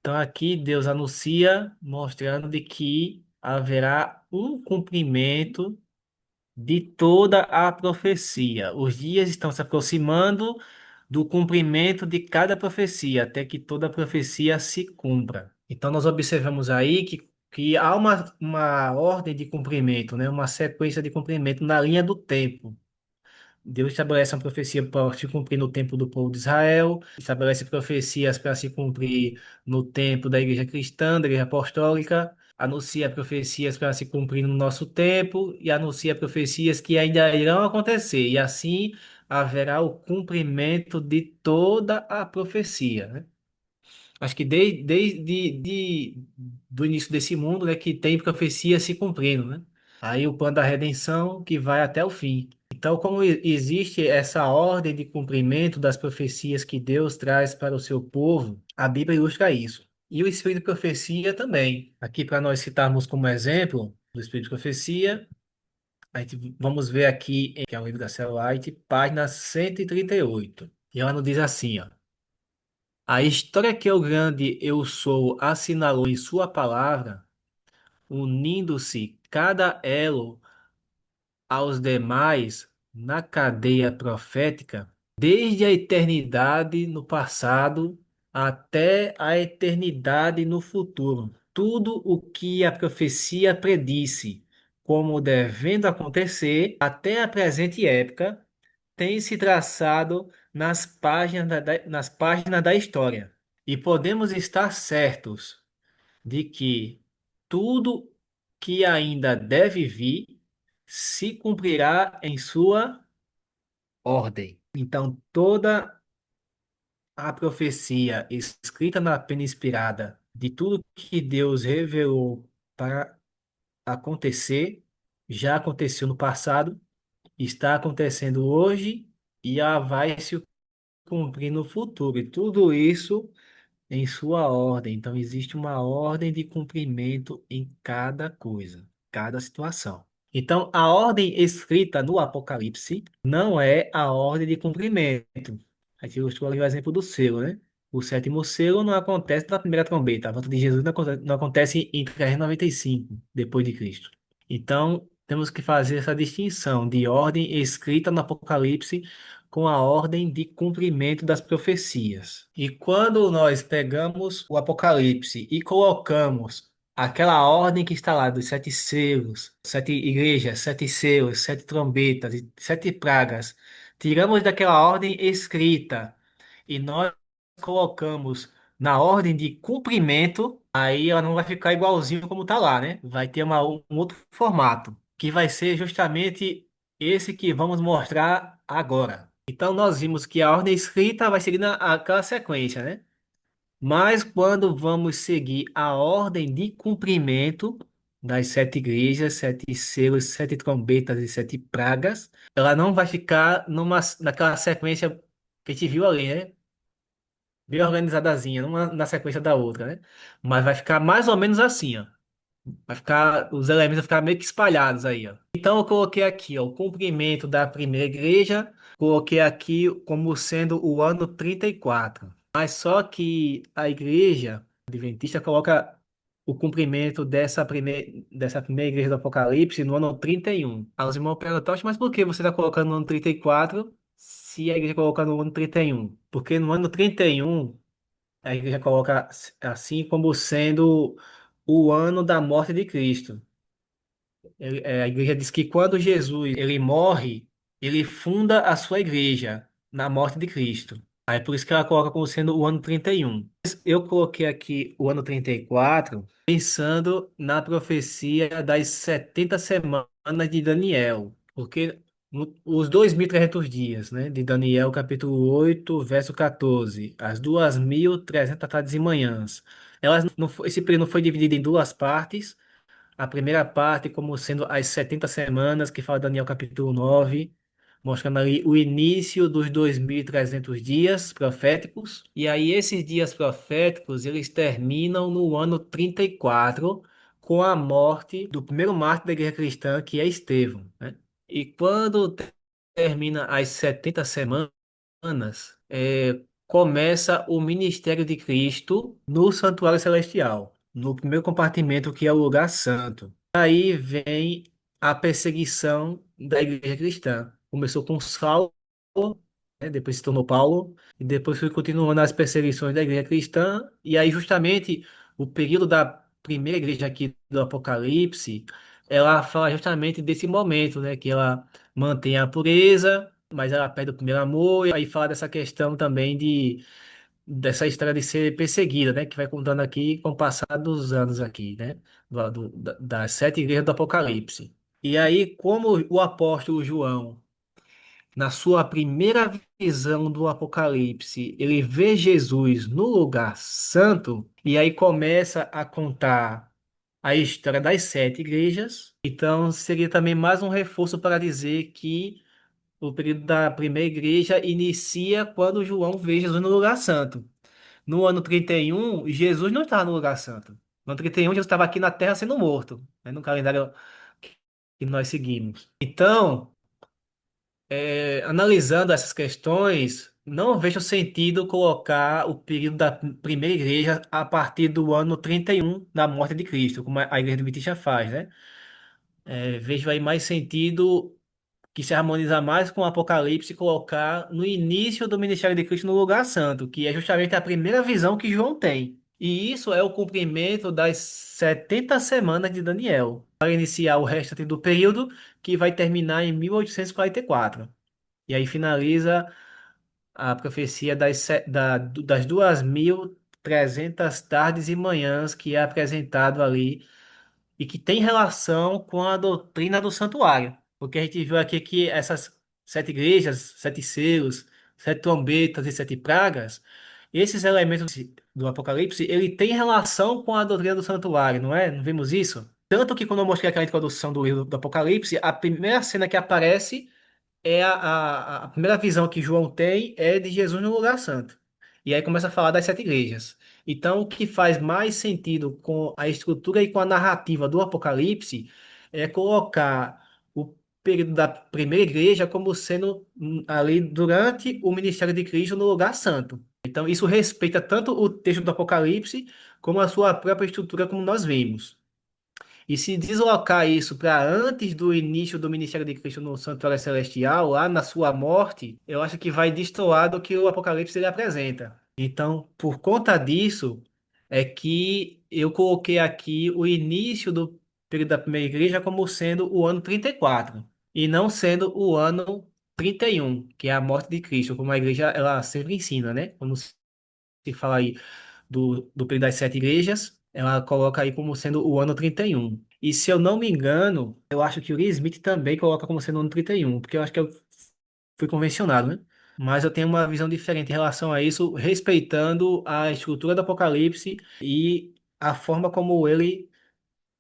Então aqui Deus anuncia, mostrando de que haverá um cumprimento de toda a profecia. Os dias estão se aproximando do cumprimento de cada profecia, até que toda profecia se cumpra. Então, nós observamos aí que há uma ordem de cumprimento, né? Uma sequência de cumprimento na linha do tempo. Deus estabelece uma profecia para se cumprir no tempo do povo de Israel, estabelece profecias para se cumprir no tempo da igreja cristã, da igreja apostólica, anuncia profecias para se cumprir no nosso tempo e anuncia profecias que ainda irão acontecer, e assim haverá o cumprimento de toda a profecia, né? Acho que do início desse mundo, né, que tem profecia se cumprindo, né? Aí o plano da redenção que vai até o fim. Então, como existe essa ordem de cumprimento das profecias que Deus traz para o seu povo, a Bíblia ilustra isso. E o Espírito de profecia também. Aqui, para nós citarmos como exemplo do Espírito de profecia, a gente vamos ver aqui, que é o livro da Cell White, página 138. E ela nos diz assim, ó. A história que o grande eu sou assinalou em sua palavra, unindo-se cada elo aos demais na cadeia profética, desde a eternidade no passado até a eternidade no futuro. Tudo o que a profecia predisse como devendo acontecer até a presente época tem se traçado nas páginas da história. E podemos estar certos de que tudo que ainda deve vir se cumprirá em sua ordem. Então, toda a profecia escrita na pena inspirada de tudo que Deus revelou para acontecer, já aconteceu no passado, está acontecendo hoje e já vai se cumprir no futuro. E tudo isso em sua ordem. Então, existe uma ordem de cumprimento em cada coisa, cada situação. Então, a ordem escrita no Apocalipse não é a ordem de cumprimento. A gente ilustrou ali o exemplo do selo, né? O sétimo selo não acontece na primeira trombeta. A volta de Jesus não acontece em 395 depois de Cristo. Então, temos que fazer essa distinção de ordem escrita no Apocalipse com a ordem de cumprimento das profecias. E quando nós pegamos o Apocalipse e colocamos aquela ordem que está lá dos sete selos, sete igrejas, sete selos, sete trombetas e sete pragas, tiramos daquela ordem escrita e nós colocamos na ordem de cumprimento, aí ela não vai ficar igualzinho como está lá, né? Vai ter um outro formato, que vai ser justamente esse que vamos mostrar agora. Então, nós vimos que a ordem escrita vai seguir aquela sequência, né? Mas quando vamos seguir a ordem de cumprimento, das sete igrejas, sete selos, sete trombetas e sete pragas, ela não vai ficar naquela sequência que a gente viu ali, né? Bem organizadazinha, uma na sequência da outra, né? Mas vai ficar mais ou menos assim, ó. Vai ficar, os elementos vão ficar meio que espalhados aí, ó. Então eu coloquei aqui, ó, o cumprimento da primeira igreja, coloquei aqui como sendo o ano 34. Mas só que a igreja adventista coloca o cumprimento dessa primeira igreja do Apocalipse no ano 31. Aí os irmãos perguntam, "Oxe, mas por que você está colocando no ano 34 se a igreja coloca no ano 31?" Porque no ano 31 a igreja coloca assim como sendo o ano da morte de Cristo. A igreja diz que quando Jesus ele morre, ele funda a sua igreja na morte de Cristo. Aí por isso que ela coloca como sendo o ano 31. Eu coloquei aqui o ano 34 pensando na profecia das 70 semanas de Daniel. Porque os 2.300 dias, né, de Daniel, capítulo 8 verso 14, as 2.300 tardes e manhãs. Esse período não foi dividido em duas partes, a primeira parte como sendo as 70 semanas, que fala Daniel capítulo 9, mostrando ali o início dos 2.300 dias proféticos. E aí esses dias proféticos, eles terminam no ano 34, com a morte do primeiro mártir da igreja cristã, que é Estevão, né? E quando termina as 70 semanas, começa o ministério de Cristo no santuário celestial, no primeiro compartimento que é o lugar santo. Aí vem a perseguição da igreja cristã. Começou com Saulo, né, depois se tornou Paulo, e depois foi continuando as perseguições da igreja cristã, e aí justamente o período da primeira igreja aqui do Apocalipse, ela fala justamente desse momento, né, que ela mantém a pureza, mas ela perde o primeiro amor, e aí fala dessa questão também dessa história de ser perseguida, né? Que vai contando aqui com o passar dos anos aqui, né? Das sete igrejas do Apocalipse. E aí, como o apóstolo João, na sua primeira visão do Apocalipse, ele vê Jesus no lugar santo, e aí começa a contar a história das sete igrejas. Então, seria também mais um reforço para dizer que o período da primeira igreja inicia quando João vê Jesus no lugar santo. No ano 31, Jesus não estava no lugar santo. No ano 31, Jesus estava aqui na terra sendo morto, né, no calendário que nós seguimos. Então, analisando essas questões, não vejo sentido colocar o período da primeira igreja a partir do ano 31 da morte de Cristo, como a igreja adventista faz, né? Vejo aí mais sentido que se harmoniza mais com o Apocalipse, colocar no início do ministério de Cristo no lugar santo, que é justamente a primeira visão que João tem. E isso é o cumprimento das 70 semanas de Daniel, para iniciar o restante do período, que vai terminar em 1844. E aí finaliza a profecia das 2.300 tardes e manhãs que é apresentado ali e que tem relação com a doutrina do santuário. Porque a gente viu aqui que essas sete igrejas, sete selos, sete trombetas e sete pragas, esses elementos do Apocalipse, ele tem relação com a doutrina do santuário, não é? Não vimos isso? Tanto que quando eu mostrei aquela introdução do livro do Apocalipse, a primeira cena que aparece a primeira visão que João tem é de Jesus no lugar santo. E aí começa a falar das sete igrejas. Então, o que faz mais sentido com a estrutura e com a narrativa do Apocalipse é colocar o período da primeira igreja como sendo ali durante o ministério de Cristo no lugar santo. Então, isso respeita tanto o texto do Apocalipse como a sua própria estrutura, como nós vimos. E se deslocar isso para antes do início do ministério de Cristo no Santuário Celestial, lá na sua morte, eu acho que vai destoar do que o Apocalipse ele apresenta. Então, por conta disso, é que eu coloquei aqui o início do período da primeira igreja como sendo o ano 34, e não sendo o ano 31, que é a morte de Cristo, como a igreja ela sempre ensina, né? Como se fala aí do período das sete igrejas, ela coloca aí como sendo o ano 31. E se eu não me engano, eu acho que o Lee Smith também coloca como sendo o ano 31, porque eu acho que eu fui convencionado, né? Mas eu tenho uma visão diferente em relação a isso, respeitando a estrutura do Apocalipse e a forma como ele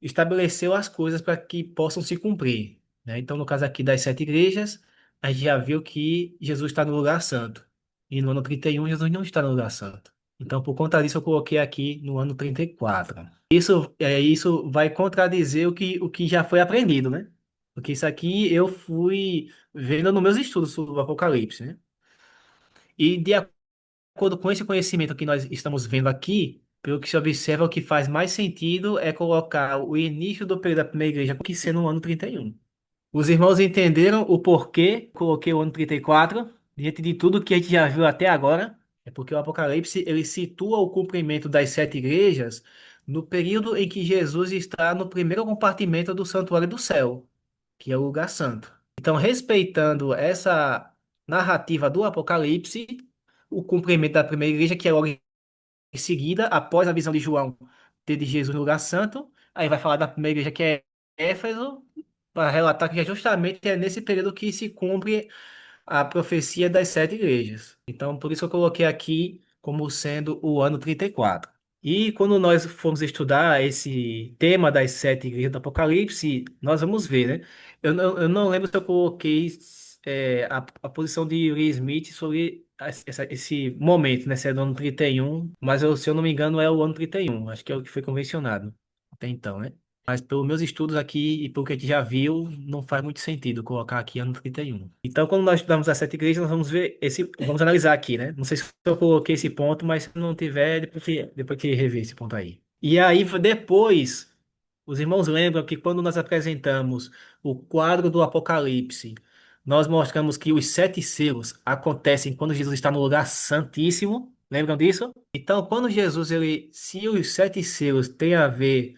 estabeleceu as coisas para que possam se cumprir, né? Então, no caso aqui das sete igrejas, a gente já viu que Jesus está no lugar santo. E no ano 31 Jesus não está no lugar santo. Então, por conta disso, eu coloquei aqui no ano 34. Isso vai contradizer o que já foi aprendido, né? Porque isso aqui eu fui vendo nos meus estudos sobre o Apocalipse, né? E de acordo com esse conhecimento que nós estamos vendo aqui, pelo que se observa, o que faz mais sentido é colocar o início do período da primeira igreja que ser no ano 31. Os irmãos entenderam o porquê coloquei o ano 34 diante de tudo que a gente já viu até agora. É porque o Apocalipse ele situa o cumprimento das sete igrejas no período em que Jesus está no primeiro compartimento do santuário do céu, que é o lugar santo. Então, respeitando essa narrativa do Apocalipse, o cumprimento da primeira igreja, que é logo em seguida, após a visão de João ter de Jesus no lugar santo, aí vai falar da primeira igreja, que é Éfeso, para relatar que é justamente nesse período que se cumpre a profecia das sete igrejas. Então, por isso eu coloquei aqui como sendo o ano 34. E quando nós formos estudar esse tema das sete igrejas do Apocalipse, nós vamos ver, né? Eu não lembro se eu coloquei a posição de Will Smith sobre esse momento, né? Se é do ano 31, mas se eu não me engano é o ano 31. Acho que é o que foi convencionado até então, né? Mas pelos meus estudos aqui e pelo que a gente já viu, não faz muito sentido colocar aqui ano 31. Então, quando nós estudamos as sete igrejas, nós vamos ver vamos analisar aqui, né? Não sei se eu coloquei esse ponto, mas se não tiver, depois que rever esse ponto aí. E aí, depois, os irmãos lembram que quando nós apresentamos o quadro do Apocalipse, nós mostramos que os sete selos acontecem quando Jesus está no lugar santíssimo. Lembram disso? Então, quando Jesus, se os sete selos têm a ver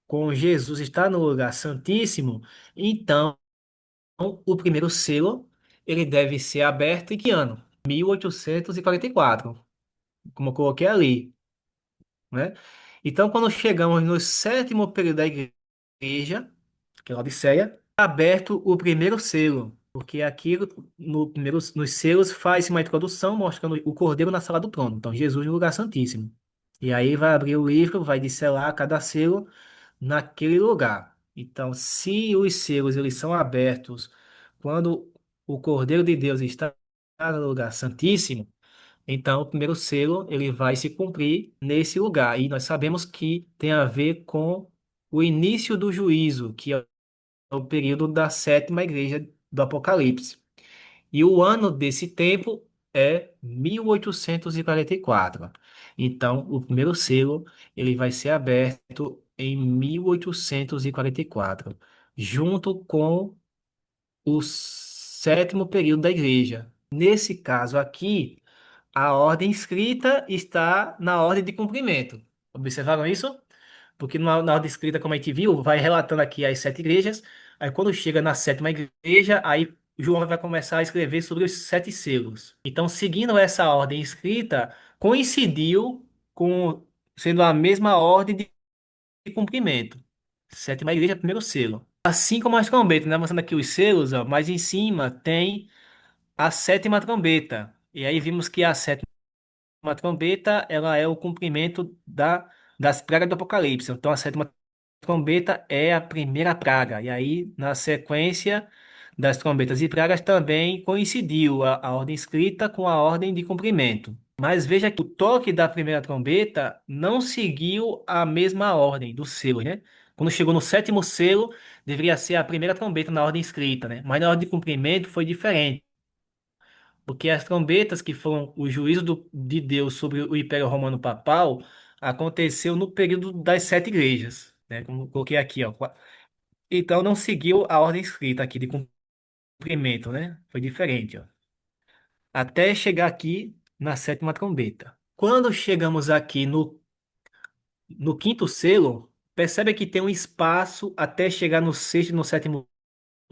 com Jesus está no lugar santíssimo, então o primeiro selo ele deve ser aberto em que ano? 1844, como eu coloquei ali, né? Então, quando chegamos no sétimo período da igreja, que é a Odisseia, é aberto o primeiro selo, porque aqui nos selos faz uma introdução mostrando o Cordeiro na sala do trono, então Jesus no lugar santíssimo. E aí vai abrir o livro, vai disselar cada selo naquele lugar. Então, se os selos eles são abertos quando o Cordeiro de Deus está no lugar santíssimo, então o primeiro selo ele vai se cumprir nesse lugar. E nós sabemos que tem a ver com o início do juízo, que é o período da sétima igreja do Apocalipse. E o ano desse tempo é 1844. Então, o primeiro selo ele vai ser aberto em 1844, junto com o sétimo período da igreja. Nesse caso aqui, a ordem escrita está na ordem de cumprimento. Observaram isso? Porque na ordem escrita, como a gente viu, vai relatando aqui as sete igrejas. Aí quando chega na sétima igreja, aí João vai começar a escrever sobre os sete selos. Então, seguindo essa ordem escrita, coincidiu com sendo a mesma ordem de cumprimento. Sétima igreja, primeiro selo. Assim como as trombetas, né? Mostrando aqui os selos, ó, mas em cima tem a sétima trombeta. E aí vimos que a sétima uma trombeta, ela é o cumprimento das pragas do Apocalipse. Então, a sétima trombeta é a primeira praga. E aí, na sequência das trombetas e pragas, também coincidiu a ordem escrita com a ordem de cumprimento. Mas veja que o toque da primeira trombeta não seguiu a mesma ordem do selo, né? Quando chegou no sétimo selo, deveria ser a primeira trombeta na ordem escrita, né? Mas na ordem de cumprimento foi diferente. Porque as trombetas, que foram o juízo de Deus sobre o Império Romano Papal, aconteceu no período das sete igrejas, né? Como eu coloquei aqui, ó. Então não seguiu a ordem escrita aqui de cumprimento, né? Foi diferente, ó. Até chegar aqui na sétima trombeta. Quando chegamos aqui no quinto selo, percebe que tem um espaço até chegar no sexto e no sétimo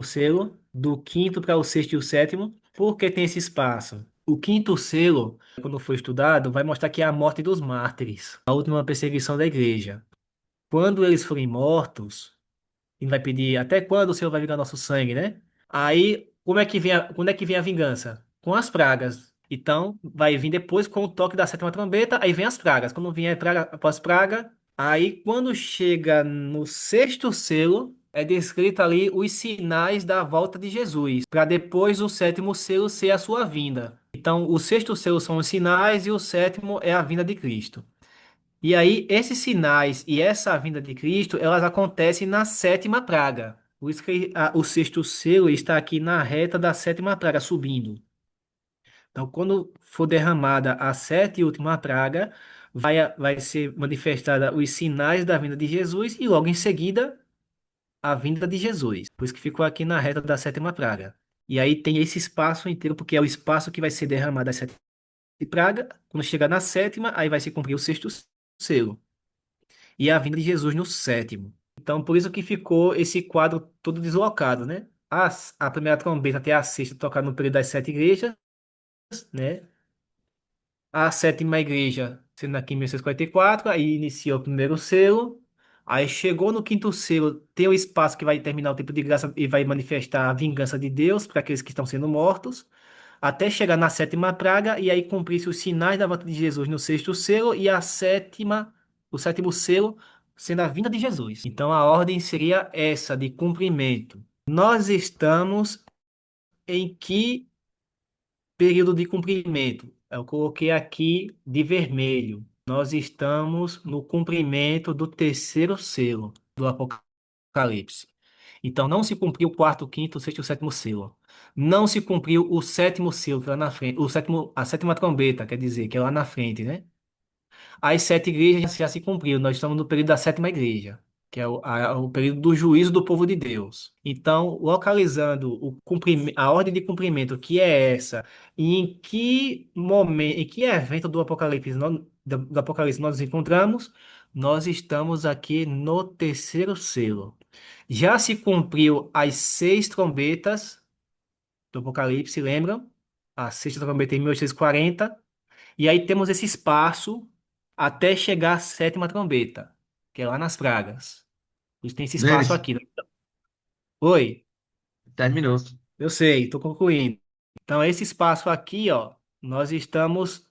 selo, do quinto para o sexto e o sétimo. Por que tem esse espaço? O quinto selo, quando for estudado, vai mostrar que é a morte dos mártires, a última perseguição da igreja. Quando eles forem mortos, ele vai pedir até quando o Senhor vai vingar nosso sangue, né? Aí, quando é que vem a vingança? Com as pragas. Então, vai vir depois com o toque da sétima trombeta, aí vem as pragas. Quando vier praga após praga, Aí, quando chega no sexto selo, é descrito ali os sinais da volta de Jesus, para depois o sétimo selo ser a sua vinda. Então, o sexto selo são os sinais e o sétimo é a vinda de Cristo. E aí, esses sinais e essa vinda de Cristo, elas acontecem na sétima praga. Por isso que o sexto selo está aqui na reta da sétima praga, subindo. Então, quando for derramada a sétima e última praga, vai ser manifestada os sinais da vinda de Jesus e logo em seguida a vinda de Jesus. Por isso que ficou aqui na reta da sétima praga. E aí tem esse espaço inteiro, porque é o espaço que vai ser derramado a sétima praga. Quando chegar na sétima, aí vai se cumprir o sexto selo. E a vinda de Jesus no sétimo. Então, por isso que ficou esse quadro todo deslocado, né? A primeira trombeta até a sexta tocar no período das sete igrejas, né? A sétima igreja, sendo aqui em 1944, aí iniciou o primeiro selo. Aí chegou no quinto selo, tem o espaço que vai terminar o tempo de graça e vai manifestar a vingança de Deus para aqueles que estão sendo mortos, até chegar na sétima praga e aí cumprir-se os sinais da volta de Jesus no sexto selo e o sétimo selo sendo a vinda de Jesus. Então a ordem seria essa de cumprimento. Nós estamos em que período de cumprimento? Eu coloquei aqui de vermelho. Nós estamos no cumprimento do terceiro selo do Apocalipse. Então, não se cumpriu o quarto, o quinto, o sexto e o sétimo selo. Não se cumpriu o sétimo selo, que é lá na frente. A sétima trombeta, quer dizer, que é lá na frente, né? As sete igrejas já se cumpriram. Nós estamos no período da sétima igreja, que é o período do juízo do povo de Deus. Então, localizando a ordem de cumprimento, que é essa, e em que momento, em que evento do Apocalipse, do Apocalipse nós nos encontramos, nós estamos aqui no terceiro selo. Já se cumpriu as seis trombetas do Apocalipse, lembram? A sexta trombeta em 1840. E aí temos esse espaço até chegar à sétima trombeta, que é lá nas pragas. Por isso tem esse espaço Denis, aqui, né? Oi, terminou. eu sei, estou concluindo. Então, esse espaço aqui, ó, nós estamos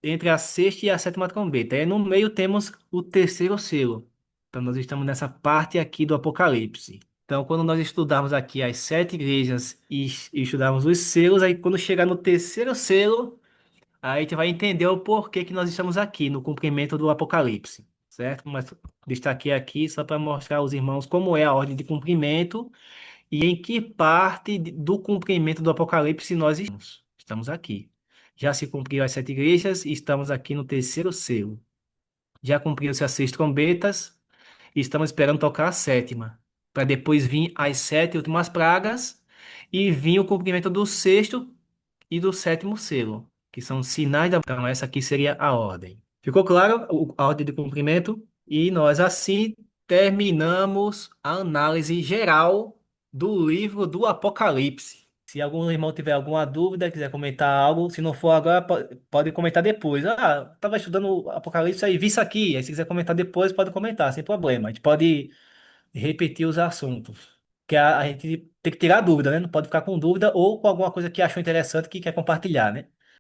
entre a sexta e a sétima trombeta. E no meio temos o terceiro selo. Então, nós estamos nessa parte aqui do Apocalipse. Então, quando nós estudarmos aqui as sete igrejas e estudarmos os selos, aí quando chegar no terceiro selo, aí a gente vai entender o porquê que nós estamos aqui no cumprimento do Apocalipse, certo? Mas destaquei aqui só para mostrar aos irmãos como é a ordem de cumprimento e em que parte do cumprimento do Apocalipse nós estamos. Estamos aqui. Já se cumpriu as sete igrejas e estamos aqui no terceiro selo. Já cumpriu-se as seis trombetas e estamos esperando tocar a sétima, para depois vir as sete últimas pragas e vir o cumprimento do sexto e do sétimo selo, que são sinais da. Então, essa aqui seria a ordem. Ficou claro a ordem de cumprimento? E nós assim terminamos a análise geral do livro do Apocalipse. Se algum irmão tiver alguma dúvida, quiser comentar algo, se não for agora, pode comentar depois. Ah, estava estudando o Apocalipse aí, vi isso aqui. Aí, se quiser comentar depois, pode comentar, sem problema. A gente pode repetir os assuntos. Que a gente tem que tirar dúvida, né? Não pode ficar com dúvida ou com alguma coisa que achou interessante que quer compartilhar, né?